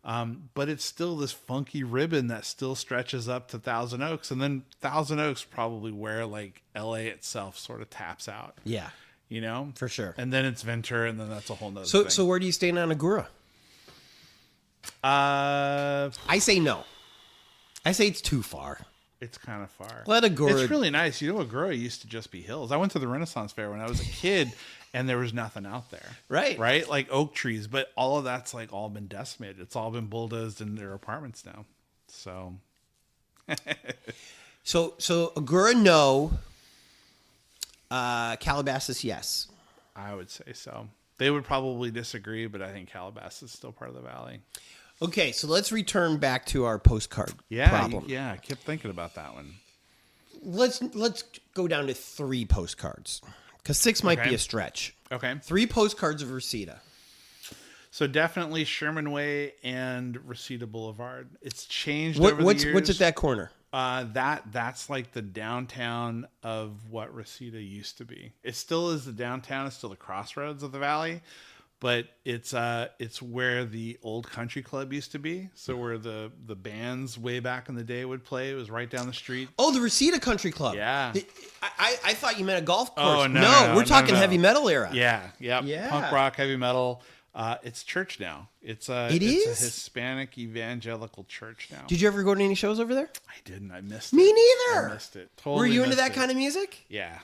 But it's still this funky ribbon that still stretches up to Thousand Oaks. And then Thousand Oaks probably where like LA itself sort of taps out. Yeah. For sure. And then it's Ventura, and then that's a whole nother thing. So where do you stay in Agoura? I say no. I say it's too far. It's kind of far. Let Agoura. It's really nice. Agoura used to just be hills. I went to the Renaissance Fair when I was a kid, and there was nothing out there. Right? Like oak trees, but all of that's like all been decimated. It's all been bulldozed in their apartments now. So. So Agoura, no. Calabasas, yes. I would say so. They would probably disagree, but I think Calabasas is still part of the valley. Okay, so let's return back to our postcard problem. Yeah, I kept thinking about that one. Let's go down to 3 postcards, because 6 might be a stretch. Okay. 3 postcards of Reseda. So definitely Sherman Way and Reseda Boulevard. It's changed over the years. What's at that corner? That's like the downtown of what Reseda used to be. It still is the downtown. It's still the crossroads of the valley, but it's where the old country club used to be. So where the bands way back in the day would play. It was right down the street. Oh, the Reseda Country Club. Yeah. I thought you meant a golf course. Oh, no, we're talking heavy metal era. Yeah. Punk rock, heavy metal. It's church now. It's a Hispanic evangelical church now. Did you ever go to any shows over there? I didn't. I missed it. Me neither. I missed it. Totally. Were you into that kind of music? Yeah.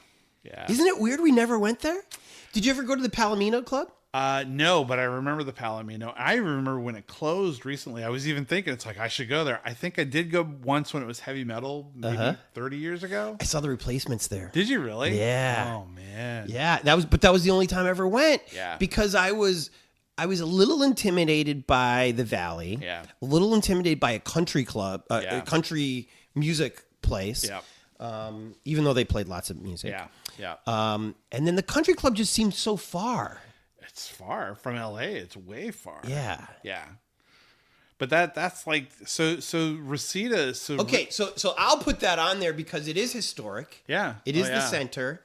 Isn't it weird we never went there? Did you ever go to the Palomino Club? No, but I remember the Palomino. I remember when it closed recently. I was even thinking it's like I should go there. I think I did go once when it was heavy metal, maybe 30 years ago. I saw the Replacements there. Did you really? Yeah. Oh man. Yeah, that was the only time I ever went. Yeah. Because I was a little intimidated by the valley. Yeah. A little intimidated by a country club, a country music place. Yeah. Even though they played lots of music. Yeah. And then the country club just seemed so far. It's far from LA. It's way far. Yeah. Yeah. But that's like so Reseda. Okay, so I'll put that on there because it is historic. Yeah. It is the center.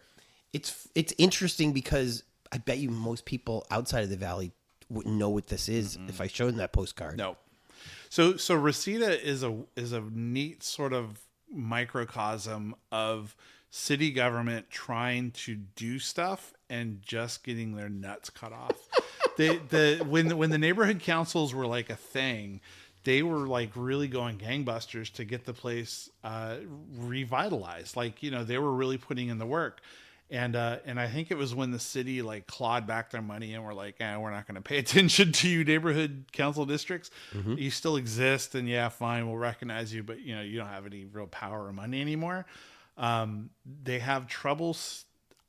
It's interesting because I bet you most people outside of the valley wouldn't know what this is if I showed them that postcard. No. So Reseda is a neat sort of microcosm of city government trying to do stuff and just getting their nuts cut off. When the neighborhood councils were like a thing, they were like really going gangbusters to get the place revitalized. Like, they were really putting in the work. And I think it was when the city like clawed back their money and were like, we're not going to pay attention to you neighborhood council districts. Mm-hmm. You still exist, and fine, we'll recognize you, but you don't have any real power or money anymore. They have trouble.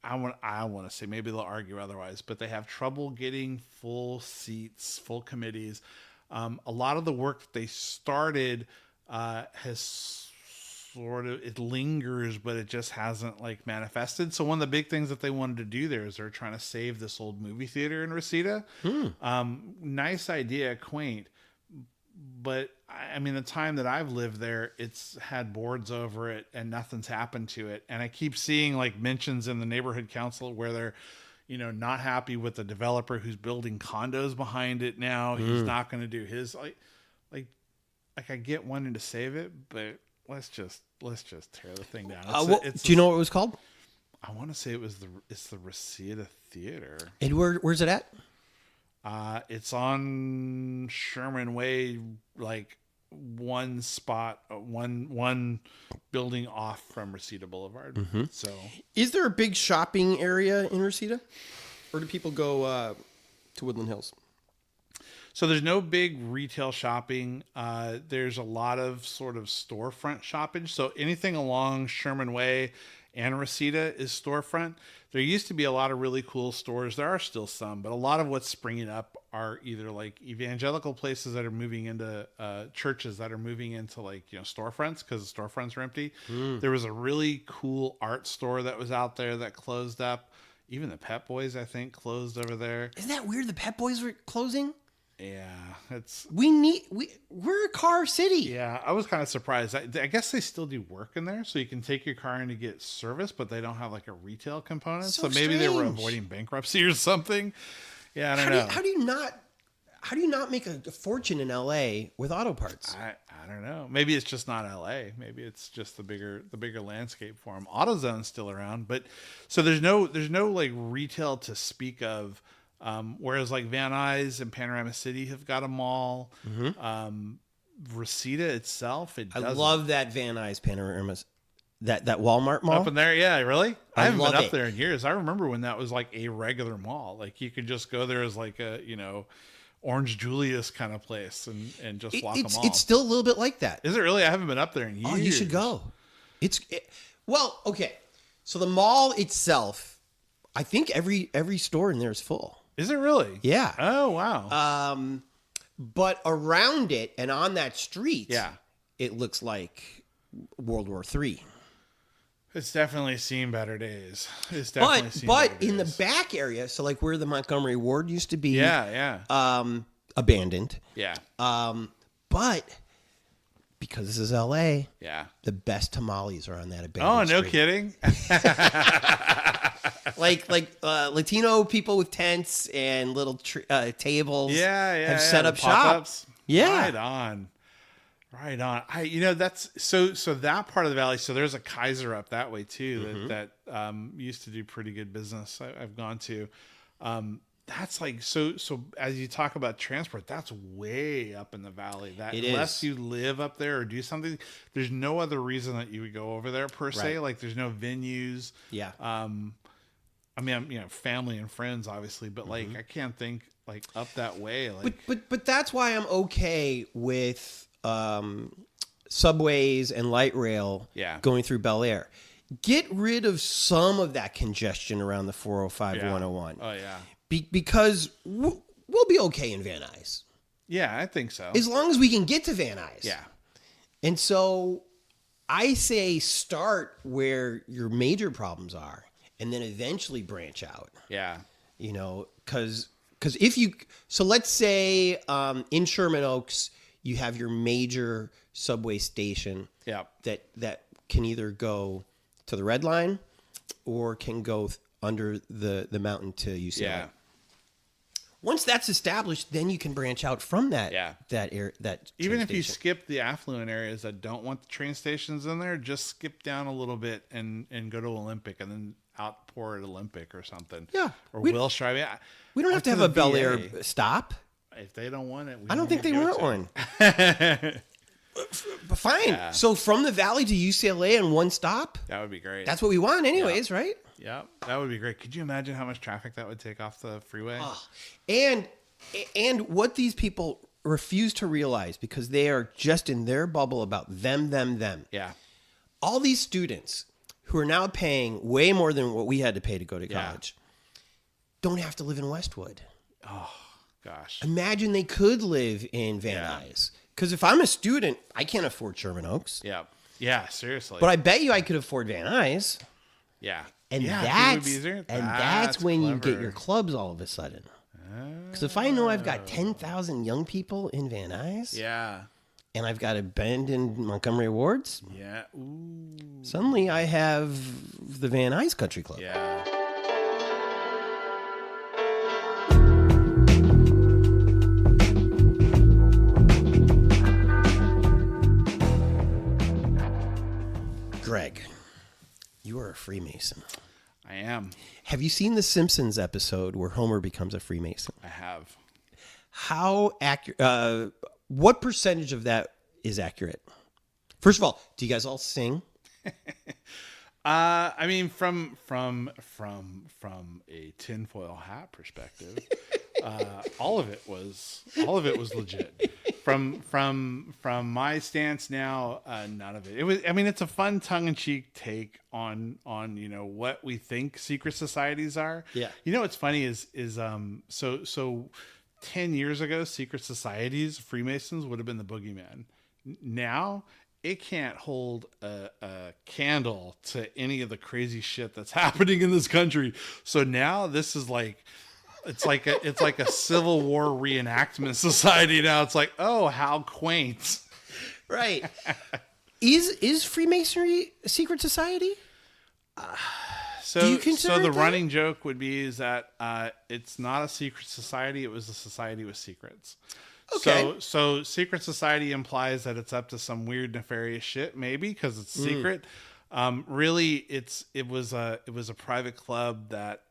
I want to say maybe they'll argue otherwise, but they have trouble getting full seats, full committees. A lot of the work that they started has it lingers, but it just hasn't like manifested. So one of the big things that they wanted to do there is they're trying to save this old movie theater in Reseda. Nice idea, quaint, but I mean, the time that I've lived there, it's had boards over it and nothing's happened to it. And I keep seeing like mentions in the neighborhood council where they're, not happy with the developer who's building condos behind it now. He's not going to do his like I get wanting to save it, but let's just tear the thing down. Do you know what it was called? I want to say it's the Reseda Theater. And where's it at? It's on Sherman Way, like one spot, one building off from Reseda Boulevard. Mm-hmm. So, is there a big shopping area in Reseda, or do people go to Woodland Hills? So there's no big retail shopping. There's a lot of sort of storefront shopping. So anything along Sherman Way and Reseda is storefront. There used to be a lot of really cool stores. There are still some, but a lot of what's springing up are either like evangelical places that are moving into churches that are moving into like, storefronts because the storefronts are empty. There was a really cool art store that was out there that closed up. Even the Pep Boys, I think, closed over there. Isn't that weird? The Pep Boys were closing? Yeah, we're a car city. Yeah, I was kind of surprised. I guess they still do work in there, so you can take your car in to get service, but they don't have like a retail component. So maybe they were avoiding bankruptcy or something. Yeah, I don't know. How do you not make a fortune in LA with auto parts? I don't know. Maybe it's just not LA. Maybe it's just the bigger landscape for them. AutoZone's still around, but so there's no like retail to speak of. Whereas like Van Nuys and Panorama City have got a mall. Reseda itself, I love that Van Nuys Panorama, that Walmart mall up in there. Yeah, really. I haven't been up it. there in years. I remember when that was like a regular mall. Like you could just go there as like a Orange Julius kind of place and just walk them all. It's still a little bit like that. Is it really? I haven't been up there in years. Oh, you should go. Well, okay. So the mall itself, I think every store in there is full. Is it really? Yeah. Oh, wow. But around it and on that street, yeah, it looks like World War III. It's definitely seen better days. But in the back area, so like where the Montgomery Ward used to be, yeah, abandoned. Yeah. But because this is LA, yeah, the best tamales are on that abandoned street. No kidding. like Latino people with tents and little tables. Have set up shops. Yeah, right on. That's so that part of the valley. So there's a Kaiser up that way too that used to do pretty good business. I've gone to. That's like so as you talk about transport, that's way up in the valley. That unless you live up there or do something, there's no other reason that you would go over there per se. Like there's no venues. Yeah. I mean, family and friends obviously, but like I can't think like up that way. Like but that's why I'm okay with subways and light rail going through Bel Air. Get rid of some of that congestion around the 405 101. Oh yeah. Because we'll be okay in Van Nuys. Yeah, I think so. As long as we can get to Van Nuys. Yeah. And so I say start where your major problems are and then eventually branch out. Yeah. Because if you... So let's say in Sherman Oaks, you have your major subway station that can either go to the Red Line or can go under the mountain to UCLA. Yeah. Once that's established, then you can branch out from that. Yeah. That even if you skip the affluent areas that don't want the train stations in there, just skip down a little bit and go to Olympic and then outpour at Olympic or something. Yeah. Or Wilshire. I mean, we don't have to have a Bel Air stop. If they don't want it, I don't think they want one. But fine. Yeah. So from the valley to UCLA in one stop? That would be great. That's what we want anyways, right? Yeah, that would be great. Could you imagine how much traffic that would take off the freeway? Oh, and what these people refuse to realize because they are just in their bubble about them. Yeah. All these students who are now paying way more than what we had to pay to go to college don't have to live in Westwood. Oh, gosh. Imagine they could live in Van Nuys. Because if I'm a student, I can't afford Sherman Oaks. Yeah. Yeah, seriously. But I bet you I could afford Van Nuys. Yeah. And that's when you get your clubs all of a sudden. Because if I know I've got 10,000 young people in Van Nuys, and I've got abandoned Montgomery Wards, suddenly I have the Van Nuys Country Club. Yeah. Greg, you are a Freemason. I am. Have you seen the Simpsons episode where Homer becomes a Freemason? I have. How accurate? What percentage of that is accurate? First of all, do you guys all sing? I mean, from a tinfoil hat perspective, all of it was legit. From my stance now, none of it. It was. I mean, it's a fun tongue-in-cheek take on what we think secret societies are. Yeah. What's funny is so 10 years ago, secret societies, Freemasons would have been the boogeyman. Now, it can't hold a candle to any of the crazy shit that's happening in this country. So now this is like, it's like a Civil War reenactment society now. It's like, oh, how quaint. Right. Is Freemasonry a secret society? So the running joke would be is that it's not a secret society. It was a society with secrets. Okay. So secret society implies that it's up to some weird nefarious shit, maybe because it's secret. Really, it was a private club that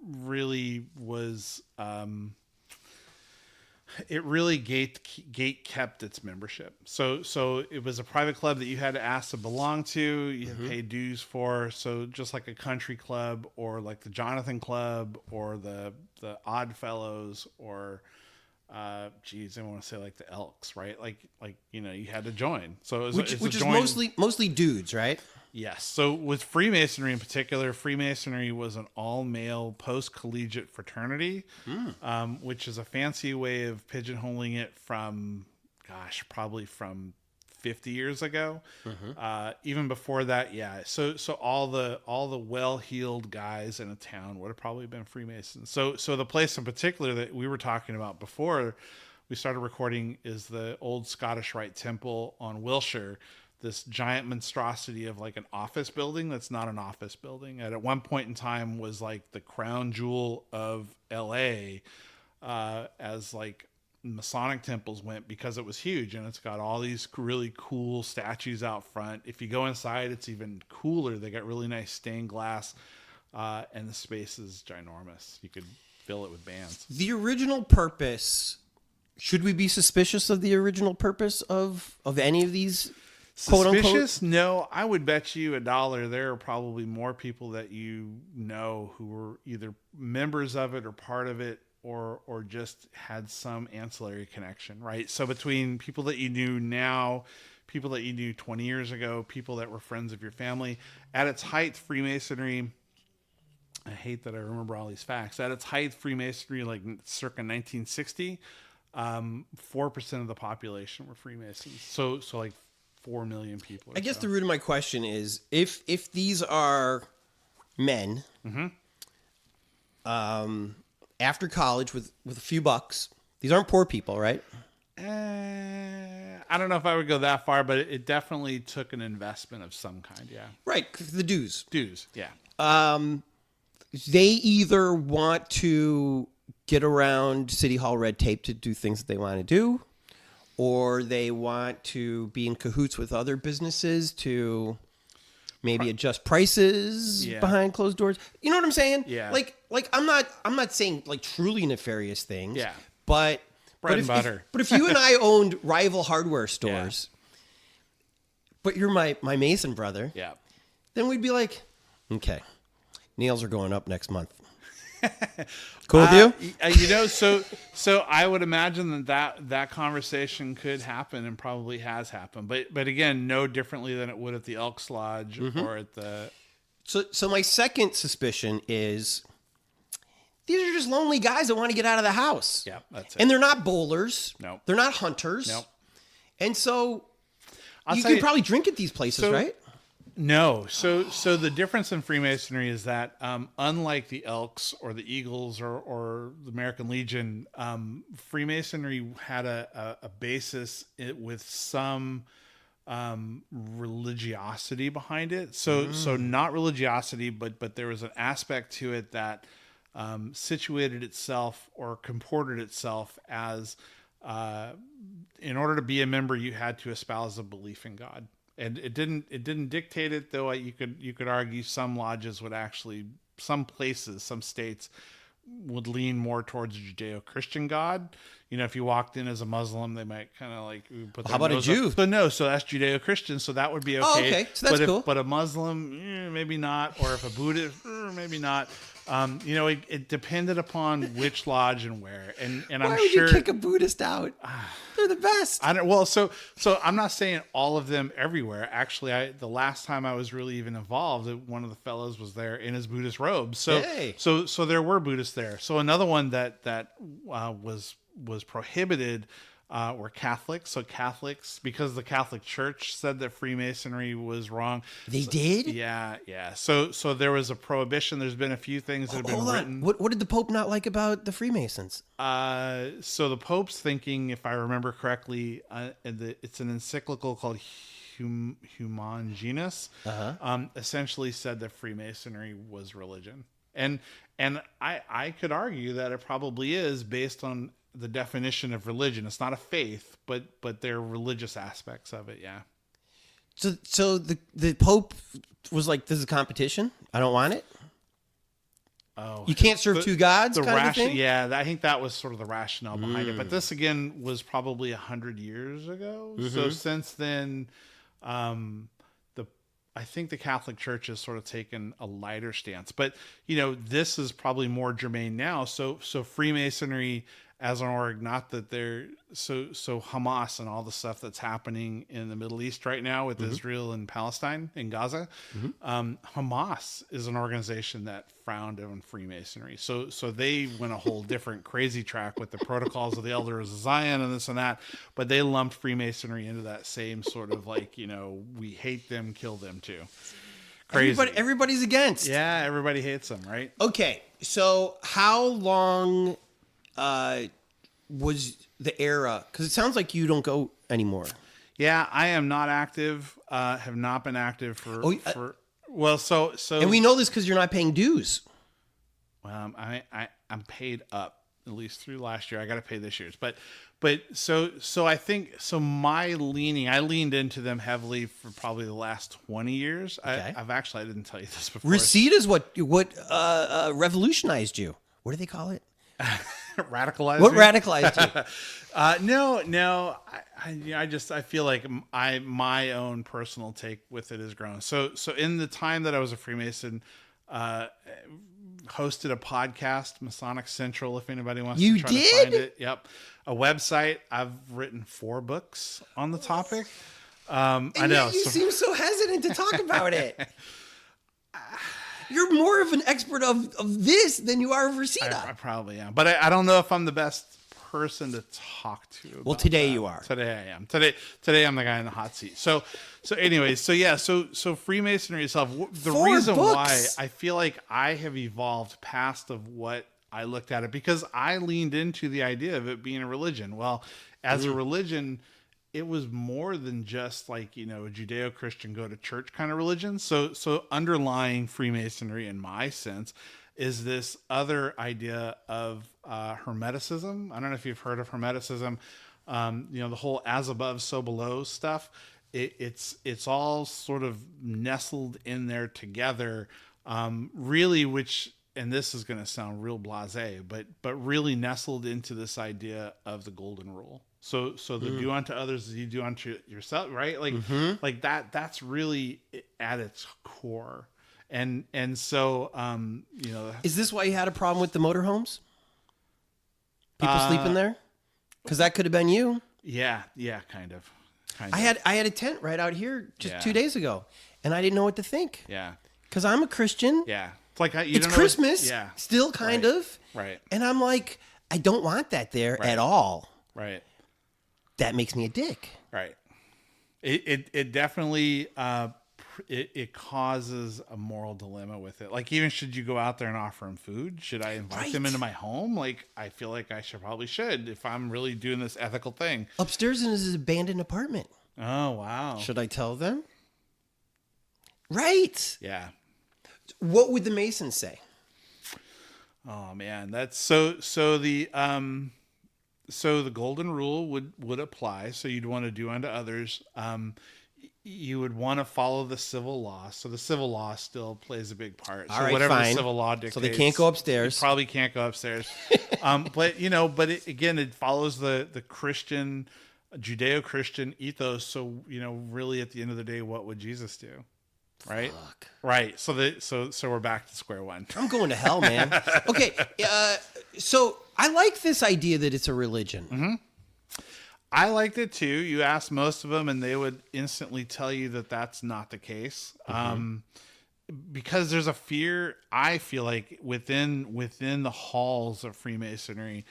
really was. It really gate kept its membership. So it was a private club that you had to ask to belong to. You had to pay dues for. So just like a country club or like the Jonathan Club or the Odd Fellows or I want to say like the Elks, right? Like you had to join. So it was, which is mostly dudes, right? Yes. So with Freemasonry in particular, Freemasonry was an all-male post-collegiate fraternity, which is a fancy way of pigeonholing it from, probably from 50 years ago. Even before that, yeah. So all the well-heeled guys in a town would have probably been Freemasons. So the place in particular that we were talking about before we started recording is the old Scottish Rite Temple on Wilshire. This giant monstrosity of like an office building that's not an office building. And at one point in time was like the crown jewel of LA as like Masonic temples went because it was huge and it's got all these really cool statues out front. If you go inside, it's even cooler. They got really nice stained glass and the space is ginormous. You could fill it with bands. The original purpose, should we be suspicious of the original purpose of any of these? Suspicious? No, I would bet you $1 there are probably more people that you know who were either members of it or part of it or just had some ancillary connection, right? So between people that you knew now, people that you knew 20 years ago, people that were friends of your family, at its height, Freemasonry, I hate that I remember all these facts, at its height, Freemasonry, like circa 1960, 4% of the population were Freemasons. So like 4 million people. I guess the root of my question is if these are men after college with a few bucks, these aren't poor people, right? I don't know if I would go that far, but it definitely took an investment of some kind. Yeah. Right. The dues. Yeah. They either want to get around City Hall red tape to do things that they want to do, or they want to be in cahoots with other businesses to maybe adjust prices behind closed doors. You know what I'm saying? Yeah. Like I'm not saying like truly nefarious things. Yeah. But bread and butter. But if you and I owned rival hardware stores, but you're my Mason brother, then we'd be like, okay, nails are going up next month. Cool with you? So I would imagine that conversation could happen and probably has happened, but again, no differently than it would at the Elks Lodge or at the. So my second suspicion is these are just lonely guys that want to get out of the house. Yeah, that's it. And they're not bowlers. No, they're not hunters. No, and so you can probably drink at these places, right? No. So the difference in Freemasonry is that unlike the Elks or the Eagles or the American Legion, Freemasonry had a basis with some religiosity behind it. So not religiosity, but there was an aspect to it that situated itself or comported itself as in order to be a member, you had to espouse a belief in God. And it didn't dictate it, though. You could argue some lodges would actually, some places, some states would lean more towards a Judeo-Christian God. You know, if you walked in as a Muslim, they might kind of like put their How about a Jew? So that's Judeo-Christian, so that would be okay. Oh, okay. So that's cool. But a Muslim, maybe not, or if a Buddhist, maybe not. It depended upon which lodge and where, and Why I'm would sure you kick a Buddhist out? They're the best. I don't. Well, so I'm not saying all of them everywhere. Actually, the last time I was really even involved, one of the fellows was there in his Buddhist robe. So Hey. so there were Buddhists there. So another one that was prohibited were Catholics. So Catholics, because the Catholic Church said that Freemasonry was wrong. They did? Yeah. So there was a prohibition. There's been a few things that have been written. What did the Pope not like about the Freemasons? So the Pope's thinking, if I remember correctly, it's an encyclical called Humane Genus, essentially said that Freemasonry was religion. And I could argue that it probably is based on the definition of religion. It's not a faith, but there are religious aspects of it. Yeah. So the Pope was like, this is a competition. I don't want it. Oh, you can't serve two gods, kind of thing? Yeah, I think that was sort of the rationale behind it. But this, again, was probably 100 years ago. So since then, I think the Catholic Church has sort of taken a lighter stance. But, this is probably more germane now. So Freemasonry as an org, not that they're so Hamas and all the stuff that's happening in the Middle East right now with Israel and Palestine and Gaza. Hamas is an organization that frowned on Freemasonry. So they went a whole different crazy track with the protocols of the Elders of Zion and this and that, but they lumped Freemasonry into that same sort of we hate them, kill them too. Crazy. Everybody's against. Yeah, everybody hates them, right? Okay, so how long was the era? Because it sounds like you don't go anymore. Yeah, I am not active. Have not been active for. So. And we know this because you're not paying dues. I'm paid up at least through last year. I got to pay this year's, but so I think so. I leaned into them heavily for probably the last 20 years. Okay. I didn't tell you this before. Reseda's what revolutionized you. What do they call it? Radicalized. What radicalized you? No. I feel like my own personal take with it has grown. So in the time that I was a Freemason, hosted a podcast, Masonic Central, if anybody wants to try to find it. Yep. A website. I've written 4 books on the topic. I know. You seem so hesitant to talk about it. You're more of an expert of this than you are of Reseda. I probably am. But I don't know if I'm the best person to talk to. Well, today you are. Today I am. Today I'm the guy in the hot seat. So anyways, so Freemasonry itself, the 4 reason books. why I feel like I have evolved past of what I looked at it, because I leaned into the idea of it being a religion. Well, as a religion, it was more than just a Judeo-Christian go to church kind of religion. So underlying Freemasonry, in my sense, is this other idea of Hermeticism. I don't know if you've heard of Hermeticism. The whole as above, so below stuff. It's all sort of nestled in there together, really, which, and this is going to sound real blasé, but really nestled into this idea of the golden rule. So the do unto others as you do unto yourself, right? Like that's really at its core. And so, Is this why you had a problem with the motorhomes? People sleeping there? Because that could have been you. Yeah, kind of. I had a tent right out here just 2 days ago, and I didn't know what to think. Yeah. Because I'm a Christian. Yeah. It's like it's Christmas. Still kind of. Right. And I'm like, I don't want that there at all. Right. That makes me a dick. Right. It definitely it causes a moral dilemma with it. Like, even should you go out there and offer them food? Should I invite them into my home? Like, I feel like I probably should if I'm really doing this ethical thing. Upstairs in his abandoned apartment. Oh, wow. Should I tell them? Right. Yeah. What would the Masons say? Oh man, that's so the golden rule would apply. So you'd want to do unto others. You would want to follow the civil law. So the civil law still plays a big part. So whatever the civil law dictates. So they can't go upstairs. Probably can't go upstairs. But it follows the Christian, Judeo-Christian ethos. So, really at the end of the day, what would Jesus do? right? Fuck. Right. So we're back to square one. I'm going to hell, man. Okay, so I like this idea that it's a religion. Mm-hmm. I liked it too. You asked most of them, and they would instantly tell you that that's not the case. Because there's a fear, I feel like within the halls of Freemasonry,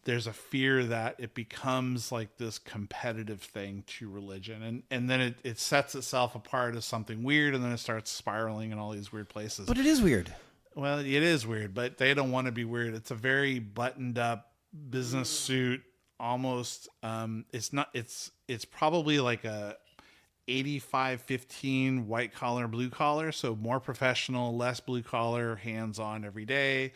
there's a fear that it becomes like this competitive thing to religion, and then it sets itself apart as something weird, and then it starts spiraling in all these weird places. But it is weird. Well, it is weird, but they don't want to be weird. It's a very buttoned up business suit. Almost it's probably like a 85-15 white collar, blue collar, so more professional, less blue collar, hands on every day.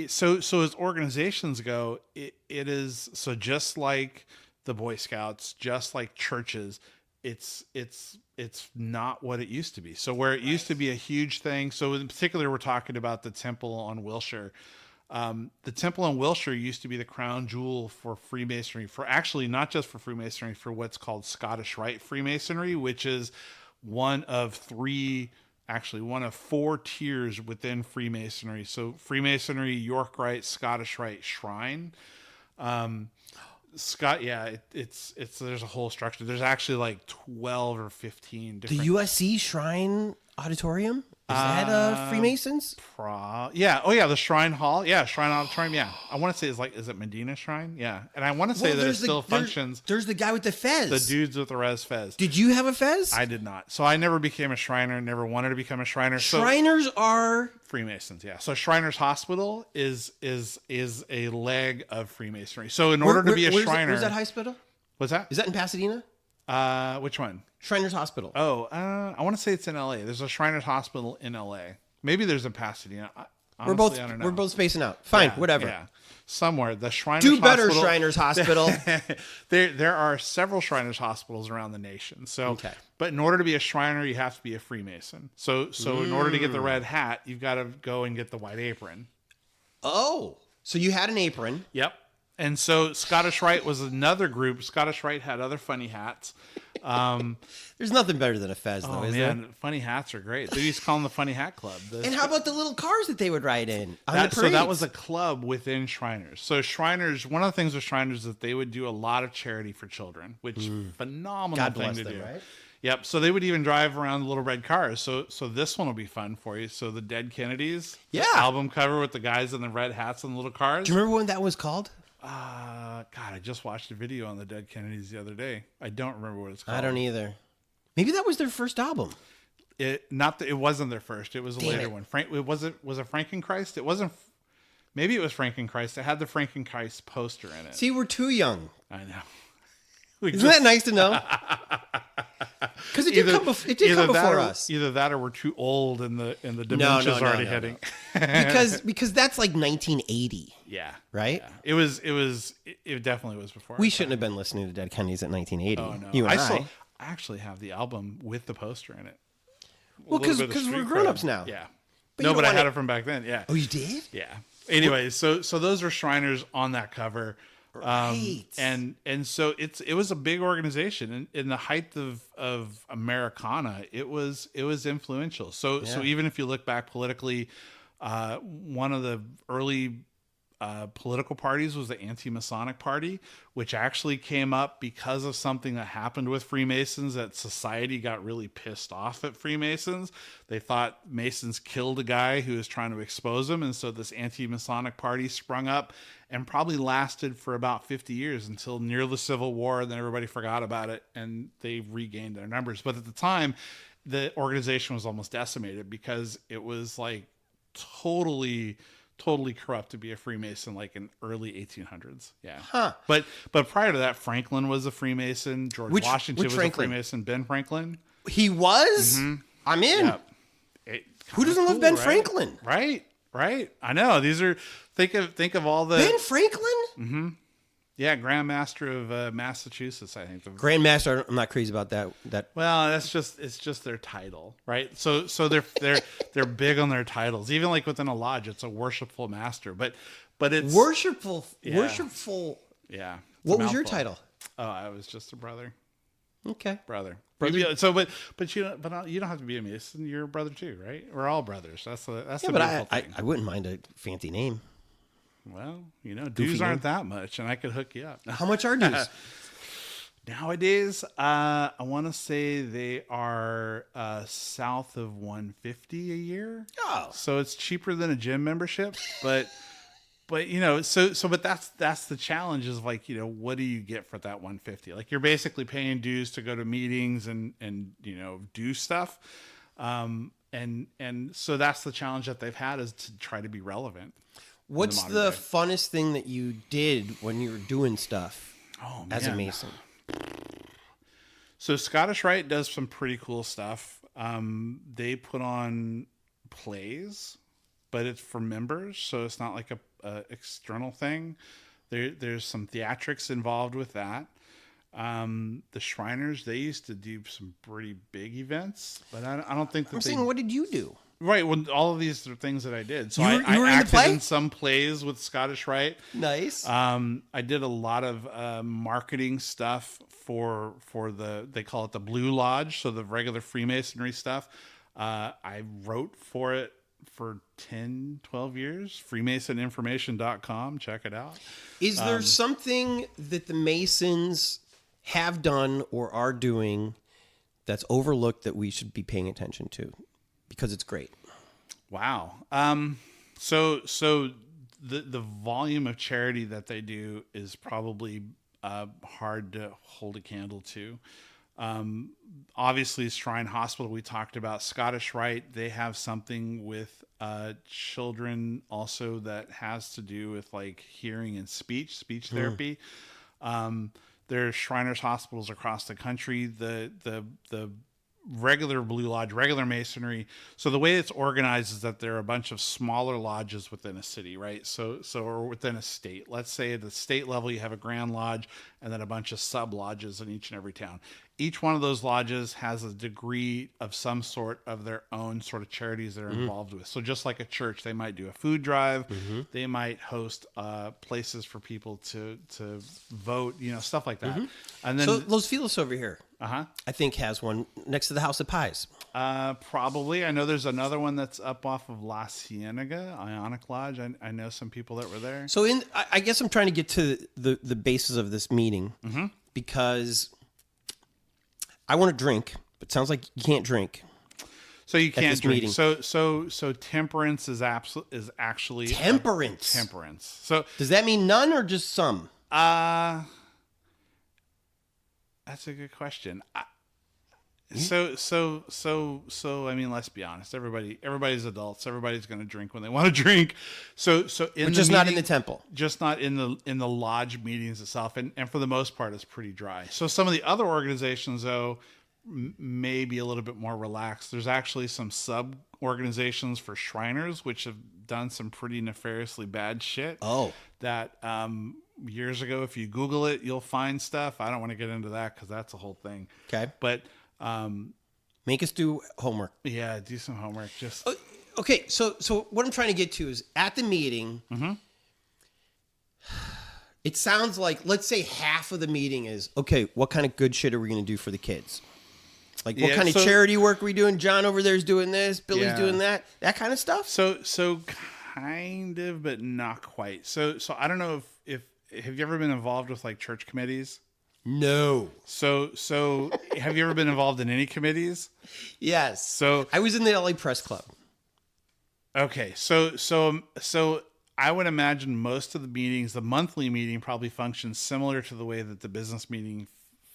So as organizations go, it is so just like the Boy Scouts, just like churches, it's not what it used to be. So where it used to be a huge thing, so in particular we're talking about the temple on Wilshire. The temple in Wilshire used to be the crown jewel for Freemasonry, for actually not just for Freemasonry, for what's called Scottish Rite Freemasonry, which is one of four tiers within Freemasonry. So Freemasonry, York Rite, Scottish Rite, Shrine. It's there's a whole structure. There's actually like 12 or 15 different. The USC Shrine Auditorium? Is that Freemasons? The Shrine Hall. Yeah, Shrine Auditorium. Yeah. I want to say is it Medina Shrine? Yeah. And I want to say that it still functions. There's the guy with the fez. The dudes with the res fez. Did you have a fez? I did not. So I never became a Shriner, never wanted to become a Shriner. Shriners are Freemasons, yeah. So Shriners Hospital is a leg of Freemasonry. So in order to be a Shriner. Where's that hospital? What's that? Is that in Pasadena? Which one? Shriners Hospital. Oh, I want to say it's in LA. There's a Shriners Hospital in LA. Maybe there's a Pasadena. Honestly, I don't know. We're both spacing out. Fine, whatever. Yeah. Somewhere. The Shriners Do better, Hospital, Shriners Hospital. there are several Shriners Hospitals around the nation. So, but in order to be a Shriner, you have to be a Freemason. So in order to get the red hat, you've got to go and get the white apron. Oh, so you had an apron. Yep. And so Scottish Rite was another group. Scottish Rite had other funny hats. There's nothing better than a fez, though, is there? Funny hats are great. They used to call them the Funny Hat Club. And how about the little cars that they would ride in on the parades? So that was a club within Shriners. So Shriners, one of the things with Shriners is that they would do a lot of charity for children, which phenomenal God thing bless to them, do. right? Yep. So they would even drive around little red cars. So this one will be fun for you. So the Dead Kennedys, the album cover with the guys in the red hats and the little cars. Do you remember when that was called? God, I just watched a video on the Dead Kennedys the other day. I don't remember what it's called. I don't either. Maybe that was their first album. It wasn't their first. It was a later one. Was it Frankenchrist? It wasn't. Maybe it was Frankenchrist. It had the Frankenchrist poster in it. See, we're too young. I know. Isn't that nice to know? Because it did come before us. Either that, or we're too old, and the dementia's already hitting. because that's like 1980. Yeah. Right. Yeah. It definitely was before. We shouldn't have been listening to Dead Kennedys at 1980. Oh no. You and I actually have the album with the poster in it. Well, because we're grown-ups now. Yeah. But I had it from back then. Yeah. Oh, you did? Yeah. Anyway, so those are Shriners on that cover. Right. And so it was a big organization, in the height of Americana, it was influential. So even if you look back politically, one of the early political parties was the Anti-Masonic Party, which actually came up because of something that happened with Freemasons, that society got really pissed off at Freemasons. They thought Masons killed a guy who was trying to expose them. And so this Anti-Masonic Party sprung up and probably lasted for about 50 years until near the Civil War. Then everybody forgot about it and they regained their numbers. But at the time, the organization was almost decimated because it was like totally corrupt to be a Freemason, like in early 1800s. Yeah. Huh. But prior to that, Franklin was a Freemason. George Washington was Franklin? a Freemason. Ben Franklin. He was? Mm-hmm. I'm in. Yeah. Who doesn't love Ben right? Franklin? Right. I know. These are, think of all the... Ben Franklin? Mm-hmm. Yeah, Grand Master of Massachusetts, I think. Grand Master, I'm not crazy about that. Well, it's just their title, right? So they're big on their titles. Even like within a lodge, it's a worshipful master, but it's worshipful. Yeah. What was your title? Oh, I was just a brother. Okay. Brother. Brother? So, but you don't have to be a Mason. You're a brother too, right? We're all brothers. That's the beautiful thing. I wouldn't mind a fancy name. Well, dues aren't that much, and I could hook you up. How much are dues? Nowadays, I want to say they are south of $150 a year. Oh, so it's cheaper than a gym membership, but but that's the challenge is like, what do you get for that $150? Like you're basically paying dues to go to meetings and do stuff, and so that's the challenge that they've had is to try to be relevant. What's the funnest thing that you did when you were doing stuff as a Mason? So Scottish Rite does some pretty cool stuff. They put on plays, but it's for members, so it's not like a external thing. There's some theatrics involved with that. The Shriners, they used to do some pretty big events, but I don't think that I'm saying, what did you do? Right, well, all of these are things that I did. So you were I in the play? acted in some plays with Scottish Rite. Nice. I did a lot of marketing stuff for they call it the Blue Lodge, so the regular Freemasonry stuff. I wrote for it for 10, 12 years. Freemasoninformation.com. Check it out. Is there something that the Masons have done or are doing that's overlooked that we should be paying attention to? Because it's great. Wow. So the volume of charity that they do is probably hard to hold a candle to. Obviously, Shrine Hospital, we talked about. Scottish Rite, they have something with children also that has to do with like hearing and speech therapy. There's Shriners hospitals across the country. The regular Blue Lodge, regular Masonry. So the way it's organized is that there are a bunch of smaller lodges within a city, right? So or within a state. Let's say at the state level, you have a Grand Lodge and then a bunch of sub lodges in each and every town. Each one of those lodges has a degree of some sort of their own sort of charities they're involved with. So just like a church, they might do a food drive. They might host places for people to vote, stuff like that. And then so Los Feliz over here, I think has one next to the House of Pies. Probably. I know there's another one that's up off of La Cienega, Ionic Lodge. I know some people that were there. So I guess I'm trying to get to the basis of this meeting because I want to drink, but it sounds like you can't drink. So you can't drink. Meeting. So temperance is actually temperance. Temperance. So does that mean none or just some? That's a good question. So I mean, let's be honest. Everybody's adults. Everybody's going to drink when they want to drink. So just not in the temple. Just not in the lodge meetings itself, and for the most part, it's pretty dry. So some of the other organizations, though, may be a little bit more relaxed. There's actually some sub organizations for Shriners, which have done some pretty nefariously bad shit. Oh, that years ago, if you Google it, you'll find stuff. I don't want to get into that because that's a whole thing. Okay, but. Make us do homework. Yeah, do some homework. Just okay. So what I'm trying to get to is at the meeting. It sounds like, let's say half of the meeting is okay. What kind of good shit are we going to do for the kids? Like what kind of charity work are we doing? John over there is doing this. Billy's doing that. That kind of stuff. So kind of, but not quite. So I don't know if have you ever been involved with like church committees? No. So have you ever been involved in any committees? Yes. So I was in the LA Press Club. Okay. So I would imagine most of the meetings, the monthly meeting probably functions similar to the way that the business meeting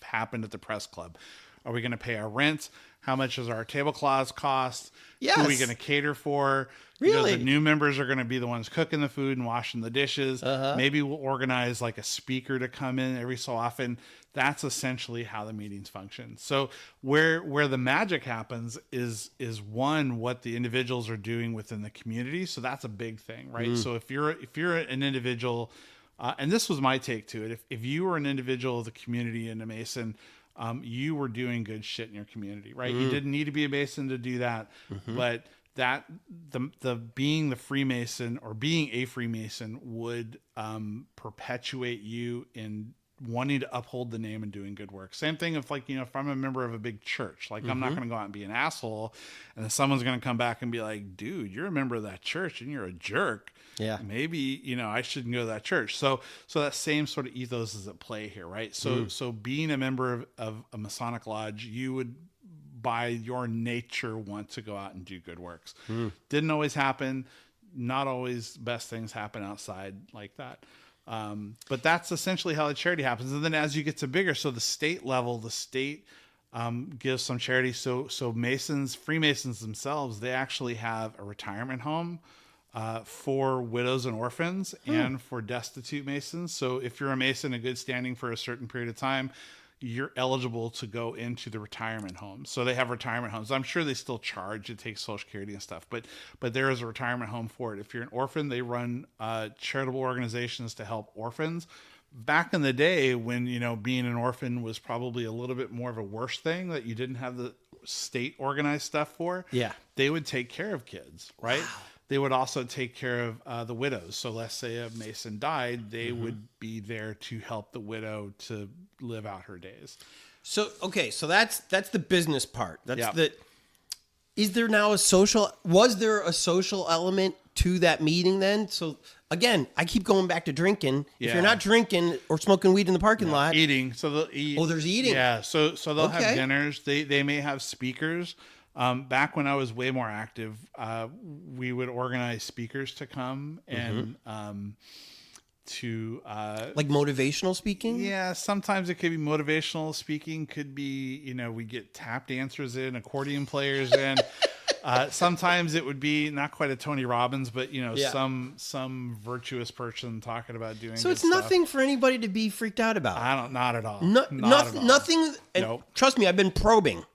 happened at the press club. Are we going to pay our rent? How much does our tablecloths cost? Yes. Who are we going to cater for? Really? The new members are going to be the ones cooking the food and washing the dishes. Maybe we'll organize like a speaker to come in every so often. That's essentially how the meetings function. So where the magic happens is one, what the individuals are doing within the community. So that's a big thing, right? So if you're an individual, and this was my take to it, if you were an individual of the community and a Mason, you were doing good shit in your community, right? You didn't need to be a Mason to do that, but that the being the Freemason or being a Freemason would perpetuate you in wanting to uphold the name and doing good work. Same thing if if I'm a member of a big church, like I'm not going to go out and be an asshole, and then someone's going to come back and be like, dude, you're a member of that church and you're a jerk. Yeah. Maybe, I shouldn't go to that church. So that same sort of ethos is at play here, right? So being a member of a Masonic lodge, you would by your nature want to go out and do good works. Didn't always happen. Not always best things happen outside like that. But that's essentially how the charity happens. And then as you get to bigger, so the state level, the state gives some charity. So Freemasons themselves, they actually have a retirement home for widows and orphans and for destitute Masons. So if you're a Mason in good standing for a certain period of time, you're eligible to go into the retirement home. So they have retirement homes. I'm sure they still charge. It takes Social Security and stuff, but there is a retirement home for it. If you're an orphan, they run charitable organizations to help orphans. Back in the day when, being an orphan was probably a little bit more of a worse thing that you didn't have the state organized stuff for. Yeah. They would take care of kids, right? Wow. They would also take care of the widows. So let's say a Mason died, they would be there to help the widow to live out her days. So, okay. So that's the business part. Was there a social element to that meeting then? So again, I keep going back to drinking. Yeah. If you're not drinking or smoking weed in the parking lot. Eating. So they'll eat. Oh, there's eating. Yeah. So they'll have dinners. They may have speakers. Back when I was way more active, we would organize speakers to come and like motivational speaking. Yeah, sometimes it could be motivational speaking. Could be we get tap dancers in, accordion players in. Sometimes it would be not quite a Tony Robbins, but some virtuous person talking about doing. So it's nothing for anybody to be freaked out about. Not at all. Nothing. Nope. Trust me, I've been probing.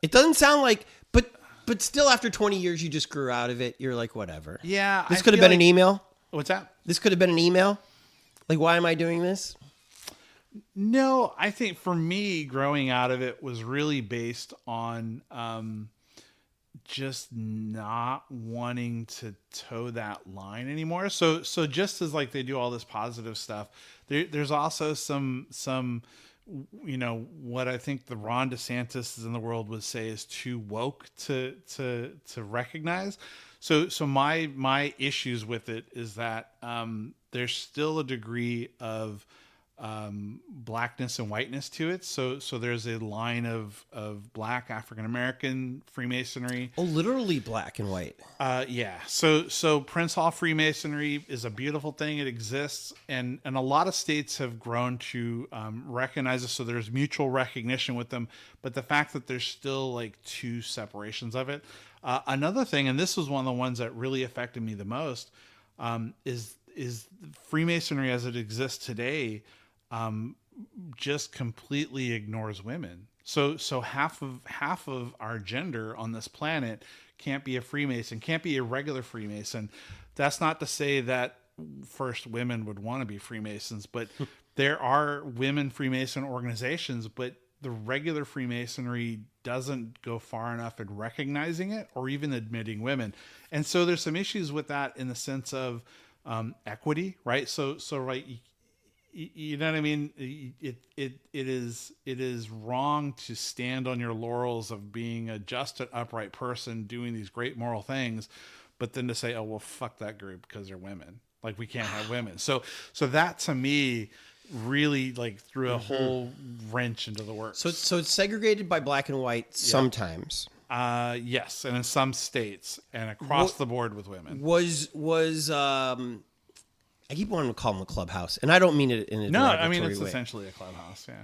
It doesn't sound like, but still after 20 years, you just grew out of it. You're like, whatever. Yeah. This could have been an email. What's that? This could have been an email. Like, why am I doing this? No, I think for me, growing out of it was really based on just not wanting to toe that line anymore. So just as like they do all this positive stuff, there's also some what I think the Ron DeSantis in the world would say is too woke to recognize. So my issues with it is that there's still a degree of blackness and whiteness to it. So there's a line of black African-American Freemasonry. Oh, literally black and white. Yeah. So Prince Hall Freemasonry is a beautiful thing. It exists. And a lot of states have grown to recognize it. So there's mutual recognition with them. But the fact that there's still like two separations of it. Another thing, and this was one of the ones that really affected me the most, is Freemasonry as it exists today just completely ignores women. So half of our gender on this planet can't be a Freemason, can't be a regular Freemason. That's not to say that first women would want to be Freemasons, but there are women Freemason organizations, but the regular Freemasonry doesn't go far enough in recognizing it or even admitting women. And so there's some issues with that in the sense of equity, right? So right, you know what I mean? It is wrong to stand on your laurels of being a just and upright person doing these great moral things, but then to say, oh, well, fuck that group because they're women. Like we can't have women. So that to me really like threw a whole wrench into the works. So it's segregated by black and white sometimes. Yes, and in some states and across the board with women. Was I keep wanting to call them a clubhouse, and I don't mean it in a derogatory I mean it's way. essentially a clubhouse. Yeah.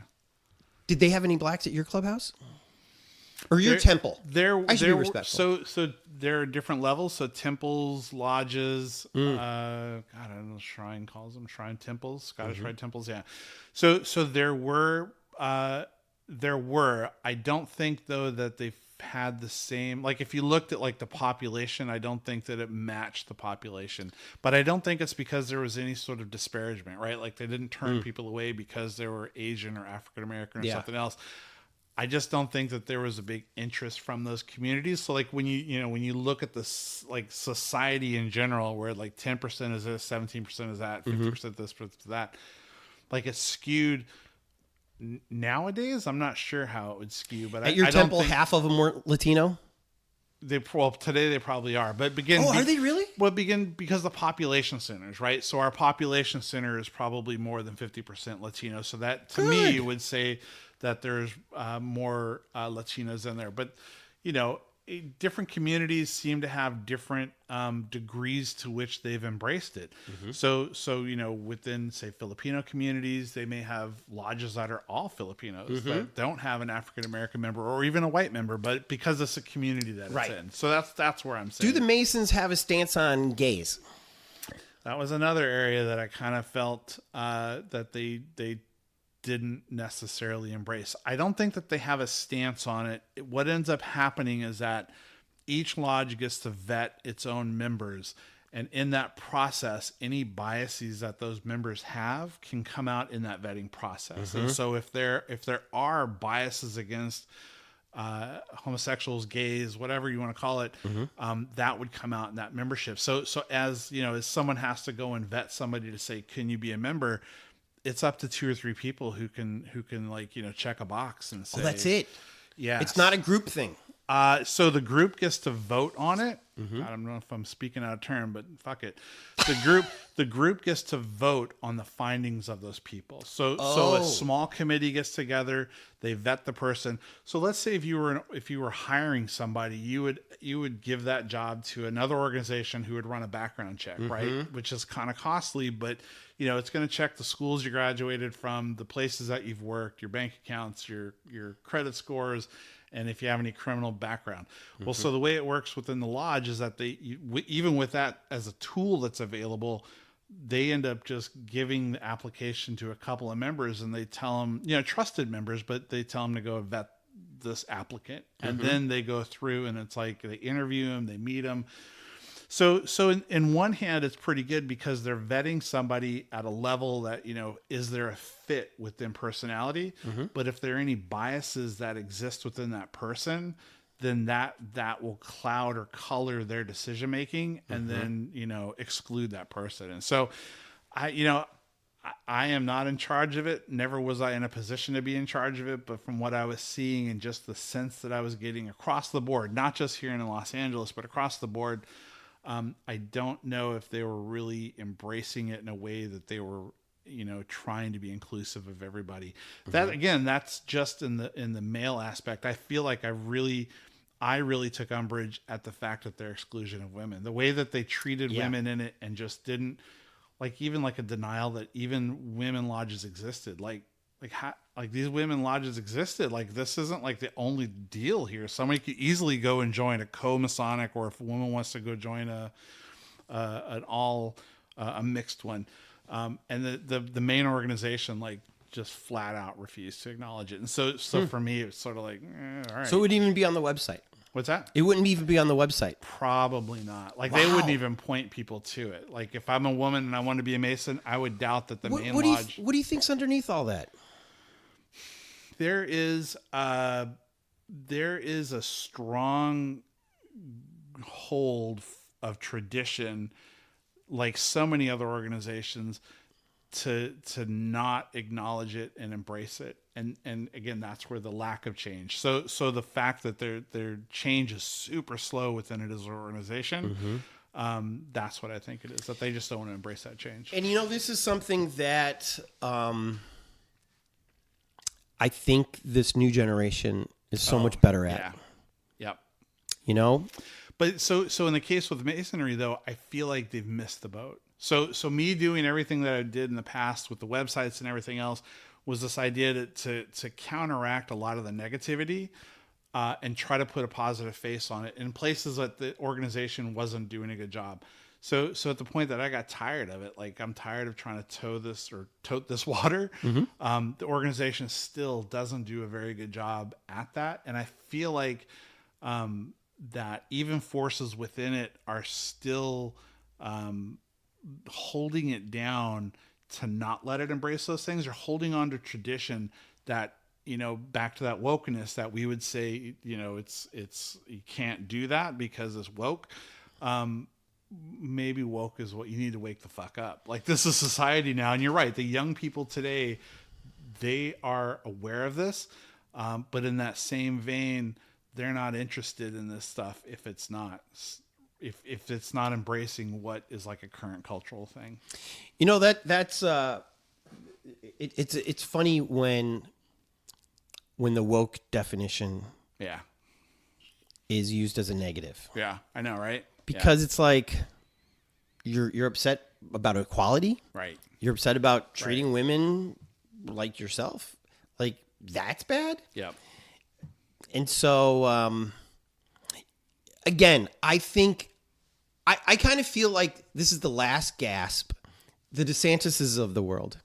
Did they have any blacks at your clubhouse? Or your temple? I should be respectful. So there are different levels. So temples, lodges, God, I don't know, shrine calls them shrine temples, Scottish Rite temples. Yeah. So there were. I don't think though that they've had the same, like if you looked at like the population, I don't think that it matched the population, but I don't think it's because there was any sort of disparagement, right? Like they didn't turn people away because they were Asian or African American or something else. I just don't think that there was a big interest from those communities. So like when you look at this like society in general, where like 10% is this, 17% is that, 50% this, 50% that, like it's skewed nowadays. I'm not sure how it would skew, but at your I temple, don't think half of them weren't Latino. Today they probably are, but Are they really? Well, because the population centers, right? So our population center is probably more than 50% Latino. So that to me would say that there's more Latinos in there. But different communities seem to have different degrees to which they've embraced it. So within, say, Filipino communities, they may have lodges that are all Filipinos that don't have an African American member or even a white member, but because it's a community that it's in. So that's where I'm saying. Do the Masons have a stance on gays? That was another area that I kind of felt that they didn't necessarily embrace. I don't think that they have a stance on it. What ends up happening is that each lodge gets to vet its own members. And in that process, any biases that those members have can come out in that vetting process. And so if there are biases against homosexuals, gays, whatever you want to call it, that would come out in that membership. So as someone has to go and vet somebody to say, can you be a member? It's up to 2 or 3 people who can check a box and say, Oh, that's it. Yeah. It's not a group thing. So the group gets to vote on it. I don't know if I'm speaking out of turn, but fuck it. The group gets to vote on the findings of those people. So a small committee gets together, they vet the person. So let's say if you were hiring somebody, you would give that job to another organization who would run a background check, right? Which is kind of costly, but it's going to check the schools you graduated from, the places that you've worked, your bank accounts, your credit scores, and if you have any criminal background. Well, so the way it works within the lodge is that even with that as a tool that's available, they end up just giving the application to a couple of members, and they tell them, trusted members, but they tell them to go vet this applicant. And then they go through, and it's like they interview them, they meet them. So in one hand, it's pretty good because they're vetting somebody at a level that, is there a fit within personality? But if there are any biases that exist within that person, then that will cloud or color their decision making, and then exclude that person. And so I am not in charge of it. Never was I in a position to be in charge of it. But from what I was seeing and just the sense that I was getting across the board, not just here in Los Angeles, but across the board, I don't know if they were really embracing it in a way that they were, trying to be inclusive of everybody. That again, that's just in the male aspect. I feel like I really took umbrage at the fact that their exclusion of women, the way that they treated women in it, and just didn't even a denial that even women lodges existed. Like these women lodges existed. Like, this isn't like the only deal here. Somebody could easily go and join a co-Masonic, or if a woman wants to go join a mixed one. And the main organization, just flat out refused to acknowledge it. And so for me, it's sort of like, all right. So it would even be on the website. What's that? It wouldn't even be on the website. Probably not. They wouldn't even point people to it. Like, if I'm a woman and I want to be a Mason, I would doubt that the main lodge. What do you think's underneath all that? There is a strong hold of tradition, like so many other organizations, to not acknowledge it and embrace it. And again, that's where the lack of change. So the fact that their change is super slow within it as an organization, that's what I think it is, that they just don't want to embrace that change. And this is something that I think this new generation is so much better at. Yeah. Yep. But so in the case with Masonry, though, I feel like they've missed the boat. So me doing everything that I did in the past with the websites and everything else was this idea to counteract a lot of the negativity and try to put a positive face on it in places that the organization wasn't doing a good job. So at the point that I got tired of it, I'm tired of trying to tote this water. The organization still doesn't do a very good job at that. And I feel like that even forces within it are still holding it down to not let it embrace those things, or holding on to tradition that, back to that wokeness that we would say, it's you can't do that because it's woke. maybe woke is what you need to wake the fuck up. Like, this is society now. And you're right. The young people today, they are aware of this. But in that same vein, they're not interested in this stuff if it's not embracing what is like a current cultural thing. You know, that's it's funny when the woke definition is used as a negative. Yeah, I know, right? Because it's like you're upset about equality. Right. You're upset about treating women like yourself. Like, that's bad. Yeah. And so, again, I think I kind of feel like this is the last gasp. The DeSantis's of the world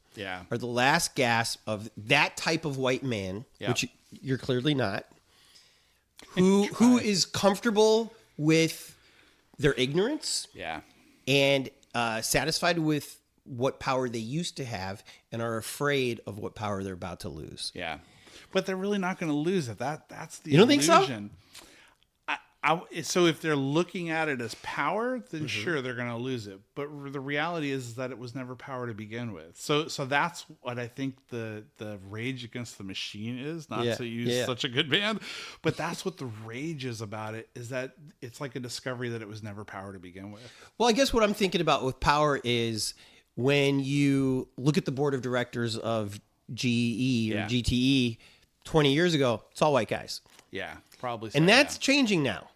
are the last gasp of that type of white man, which you're clearly not, who is comfortable with their ignorance and satisfied with what power they used to have and are afraid of what power they're about to lose. Yeah. But they're really not going to lose it. That's the You don't illusion. think so? So if they're looking at it as power, then sure, they're going to lose it. But the reality is that it was never power to begin with. So that's what I think the rage against the machine is, not to use such a good band, but that's what the rage is about it, is that it's like a discovery that it was never power to begin with. Well, I guess what I'm thinking about with power is when you look at the board of directors of GE or GTE 20 years ago, it's all white guys. Yeah, probably so. And that's changing now.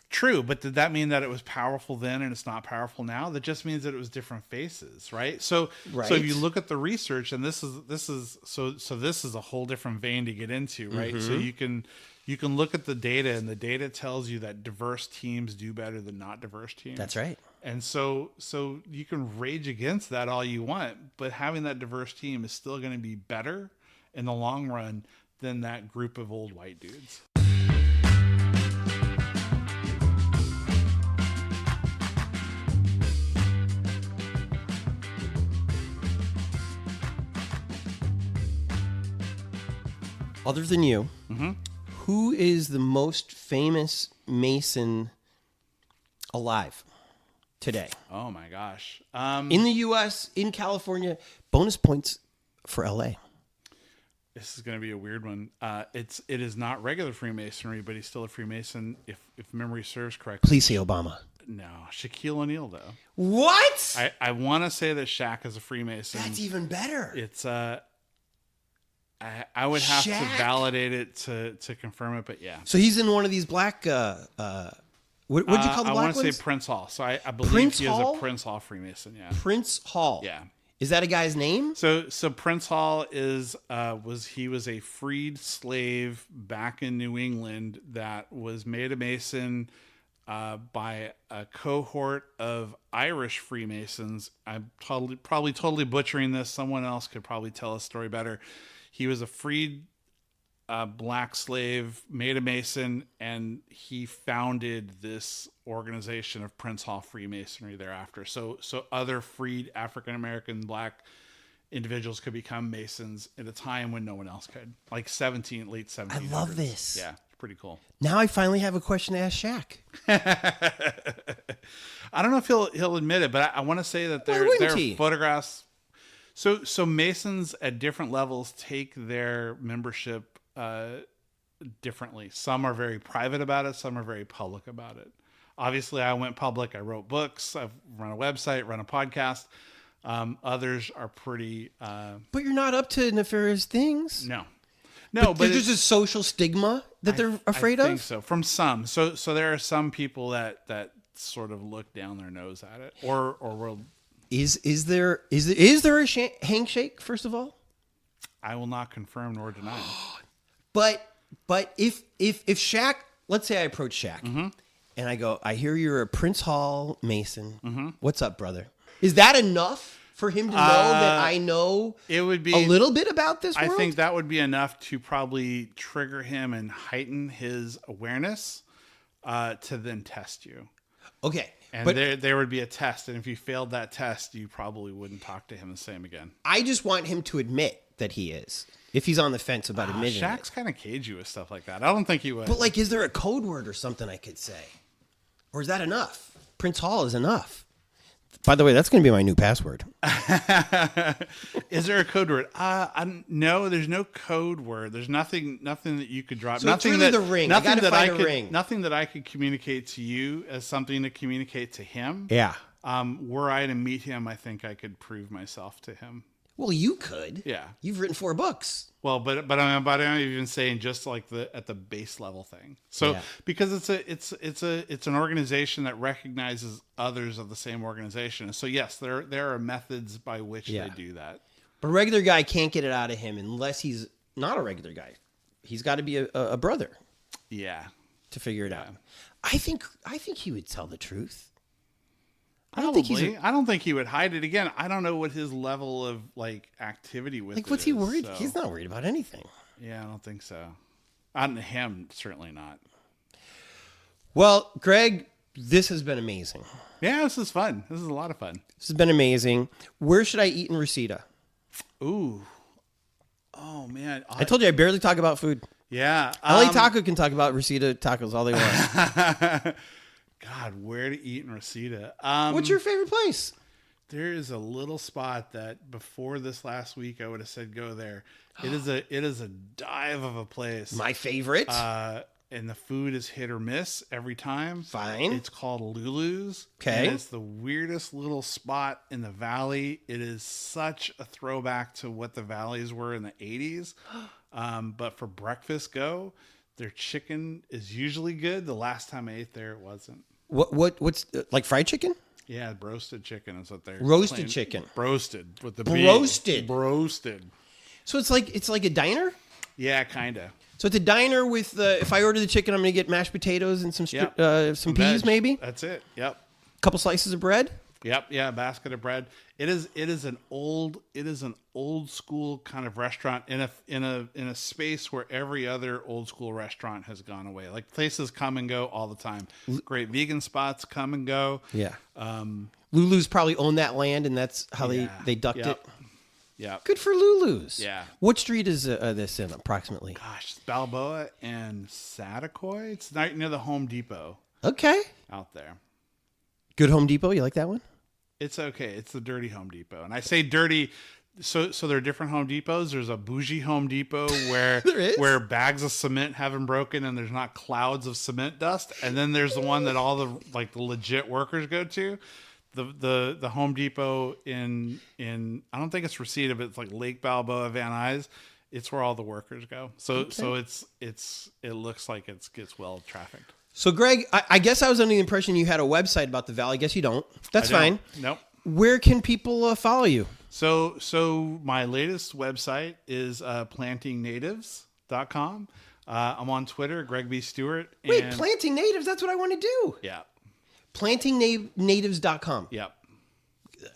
True, but did that mean that it was powerful then and it's not powerful now? That just means that it was different faces, right? So if you look at the research, and this is a whole different vein to get into, right? So you can look at the data, and the data tells you that diverse teams do better than not diverse teams. That's right. And so you can rage against that all you want, but having that diverse team is still going to be better in the long run than that group of old white dudes. Other than you, who is the most famous Mason alive today? Oh my gosh. In the U.S., in California, bonus points for LA. This is going to be a weird one. It is not regular Freemasonry, but he's still a Freemason if memory serves correctly. Please say Obama. No, Shaquille O'Neal though. What? I want to say that Shaq is a Freemason. That's even better. It's I would have Shaq? to validate it to confirm it, but yeah. So he's in one of these black. What'd you call the black ones? I want to say Prince Hall. So I believe Prince he Hall? is a Prince Hall Freemason. Yeah. Prince Hall. Yeah. Is that a guy's name? So Prince Hall was a freed slave back in New England that was made a Mason by a cohort of Irish Freemasons. I'm probably totally butchering this. Someone else could probably tell a story better. He was a freed black slave, made a Mason, and he founded this organization of Prince Hall Freemasonry thereafter. So other freed African American black individuals could become Masons at a time when no one else could, like late 1700s. I love this. Yeah, pretty cool. Now I finally have a question to ask Shaq. I don't know if he'll admit it, but I want to say that there are photographs. So Masons at different levels take their membership differently. Some are very private about it. Some are very public about it. Obviously, I went public. I wrote books. I've run a website, run a podcast. Others are pretty... But you're not up to nefarious things. No, but there's a social stigma that they're afraid of? I think so. From some. So there are some people that sort of look down their nose at it. Or will... Is there a handshake, first of all? I will not confirm nor deny. But if Shaq, let's say I approach Shaq and I go, I hear you're a Prince Hall Mason. What's up, brother? Is that enough for him to know that I know it would be a little bit about this world? I think that would be enough to probably trigger him and heighten his awareness to then test you. Okay. And there would be a test, and if you failed that test, you probably wouldn't talk to him the same again. I just want him to admit that he is. If he's on the fence about admitting Shaq's kind of cagey with stuff like that. I don't think he would. But is there a code word or something I could say? Or is that enough? Prince Hall is enough. By the way, that's going to be my new password. Is there a code word? No, there's no code word. There's nothing that you could drop. So nothing it's really that, the ring. Nothing I gotta that find I a could, ring. Nothing that I could communicate to you as something to communicate to him. Yeah. Were I to meet him, I think I could prove myself to him. Well, you could. Yeah. You've written 4 books. Well, but I'm even saying just like at the base level thing. So because it's an organization that recognizes others of the same organization. So yes, there are methods by which they do that. But a regular guy can't get it out of him unless he's not a regular guy. He's got to be a brother. Yeah. To figure it out. I think he would tell the truth. I don't think he would hide it. Again, I don't know what his level of like activity with what's he worried? So. He's not worried about anything. Yeah, I don't think so. On him, certainly not. Well, Greg, this has been amazing. Yeah, this is fun. This is a lot of fun. This has been amazing. Where should I eat in Reseda? Ooh. Oh man. I told you I barely talk about food. Yeah. LA Taco can talk about Reseda tacos all they want. God, where to eat in Reseda? What's your favorite place? There is a little spot that before this last week I would have said go there. It is a dive of a place. My favorite. And the food is hit or miss every time. Fine. It's called Lulu's. Okay. And it's the weirdest little spot in the valley. It is such a throwback to what the valleys were in the 80s. But for breakfast their chicken is usually good. The last time I ate there, it wasn't. What's like fried chicken? Yeah, roasted chicken is what they're roasted chicken. Roasted with the broasted. So it's like a diner? Yeah, kind of. So it's a diner with if I order the chicken, I'm going to get mashed potatoes and some peas veg. maybe. That's it. Yep. Couple slices of bread? Yep, yeah, a basket of bread. It is an old school kind of restaurant in a space where every other old school restaurant has gone away. Like places come and go all the time. Great vegan spots come and go. Yeah. Lulu's probably owned that land, and that's how they ducked it. Yeah. Good for Lulu's. Yeah. What street is this in approximately? Gosh, it's Balboa and Satakoy. It's right near the Home Depot. Okay. Out there. Good Home Depot. You like that one? It's okay. It's the dirty Home Depot. And I say dirty, so there are different Home Depots. There's a bougie Home Depot where bags of cement haven't broken and there's not clouds of cement dust. And then there's the one that all the legit workers go to. The Home Depot in I don't think it's Reseda, but it's like Lake Balboa, Van Nuys. It's where all the workers go. So it looks like it gets well trafficked. So, Greg, I guess I was under the impression you had a website about the Valley. I guess you don't. That's fine. Nope. Where can people follow you? So my latest website is plantingnatives.com. I'm on Twitter, Greg B. Stewart. Wait, Planting Natives? That's what I want to do. Yeah. Plantingnatives.com. Yep.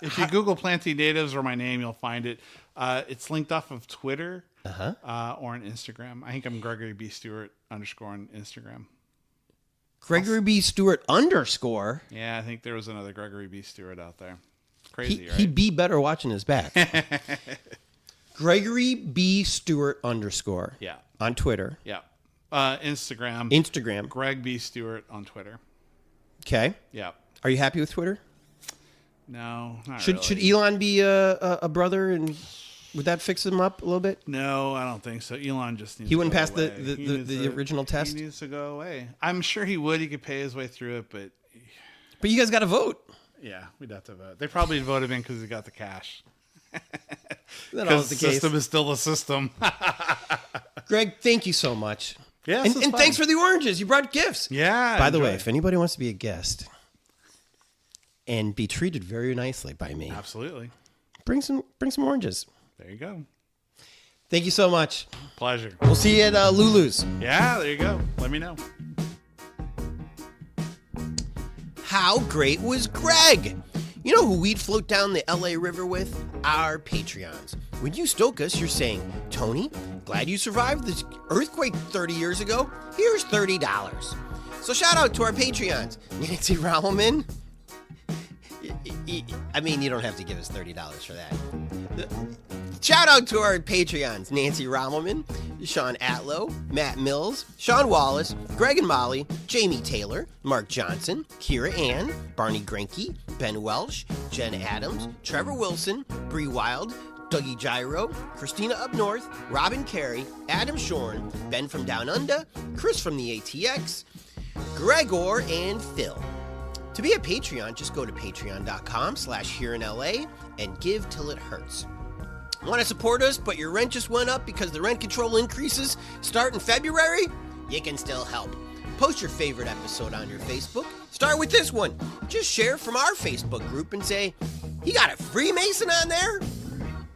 If you Google Planting Natives or my name, you'll find it. It's linked off of Twitter or on Instagram. I think I'm Gregory B. Stewart _ on Instagram. Gregory B. Stewart _ Yeah, I think there was another Gregory B. Stewart out there. Crazy, right? He'd be better watching his back. Gregory B. Stewart _ Yeah. On Twitter. Yeah. Instagram. Greg B. Stewart on Twitter. Okay. Yeah. Are you happy with Twitter? No, not Should really. Elon be a brother, and would that fix him up a little bit? No, I don't think so. Elon just needs he wouldn't to go pass away. the original test? He needs to go away. I'm sure he would. He could pay his way through it, but... But you guys got to vote. Yeah, we'd have to vote. They probably vote him in because he got the cash. Because the system is still the system. Greg, thank you so much. Yeah, and thanks for the oranges. You brought gifts. Yeah. By the way, if anybody wants to be a guest and be treated very nicely by me, absolutely, bring some oranges. There you go. Thank you so much. Pleasure. We'll see you at Lulu's. Yeah, there you go. Let me know. How great was Greg? You know who we'd float down the LA River with? Our Patreons. When you stoke us, you're saying, Tony, glad you survived this earthquake 30 years ago. Here's $30. So shout out to our Patreons. Nancy Rowellman. I mean, you don't have to give us $30 for that. Shout out to our Patreons. Nancy Rowellman, Sean Atlow, Matt Mills, Sean Wallace, Greg and Molly, Jamie Taylor, Mark Johnson, Kira Ann, Barney Grenke, Ben Welsh, Jen Adams, Trevor Wilson, Bree Wild, Dougie Gyro, Christina Up North, Robin Carey, Adam Shorn, Ben from Down Under, Chris from the ATX, Gregor, and Phil. To be a Patreon, just go to patreon.com/hereinla and give till it hurts. Want to support us, but your rent just went up because the rent control increases start in February? You can still help. Post your favorite episode on your Facebook. Start with this one. Just share from our Facebook group and say, "You got a Freemason on there?"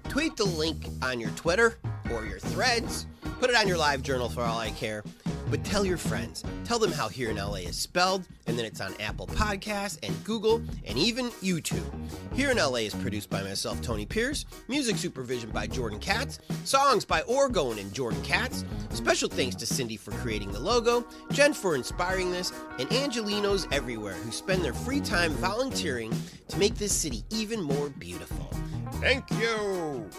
Tweet the link on your Twitter or your threads. Put it on your live journal for all I care. But tell your friends. Tell them how Here in LA is spelled, and then it's on Apple Podcasts and Google and even YouTube. Here in LA is produced by myself, Tony Pierce. Music supervision by Jordan Katz. Songs by Orgone and Jordan Katz. Special thanks to Cindy for creating the logo, Jen for inspiring this, and Angelinos everywhere who spend their free time volunteering to make this city even more beautiful. Thank you!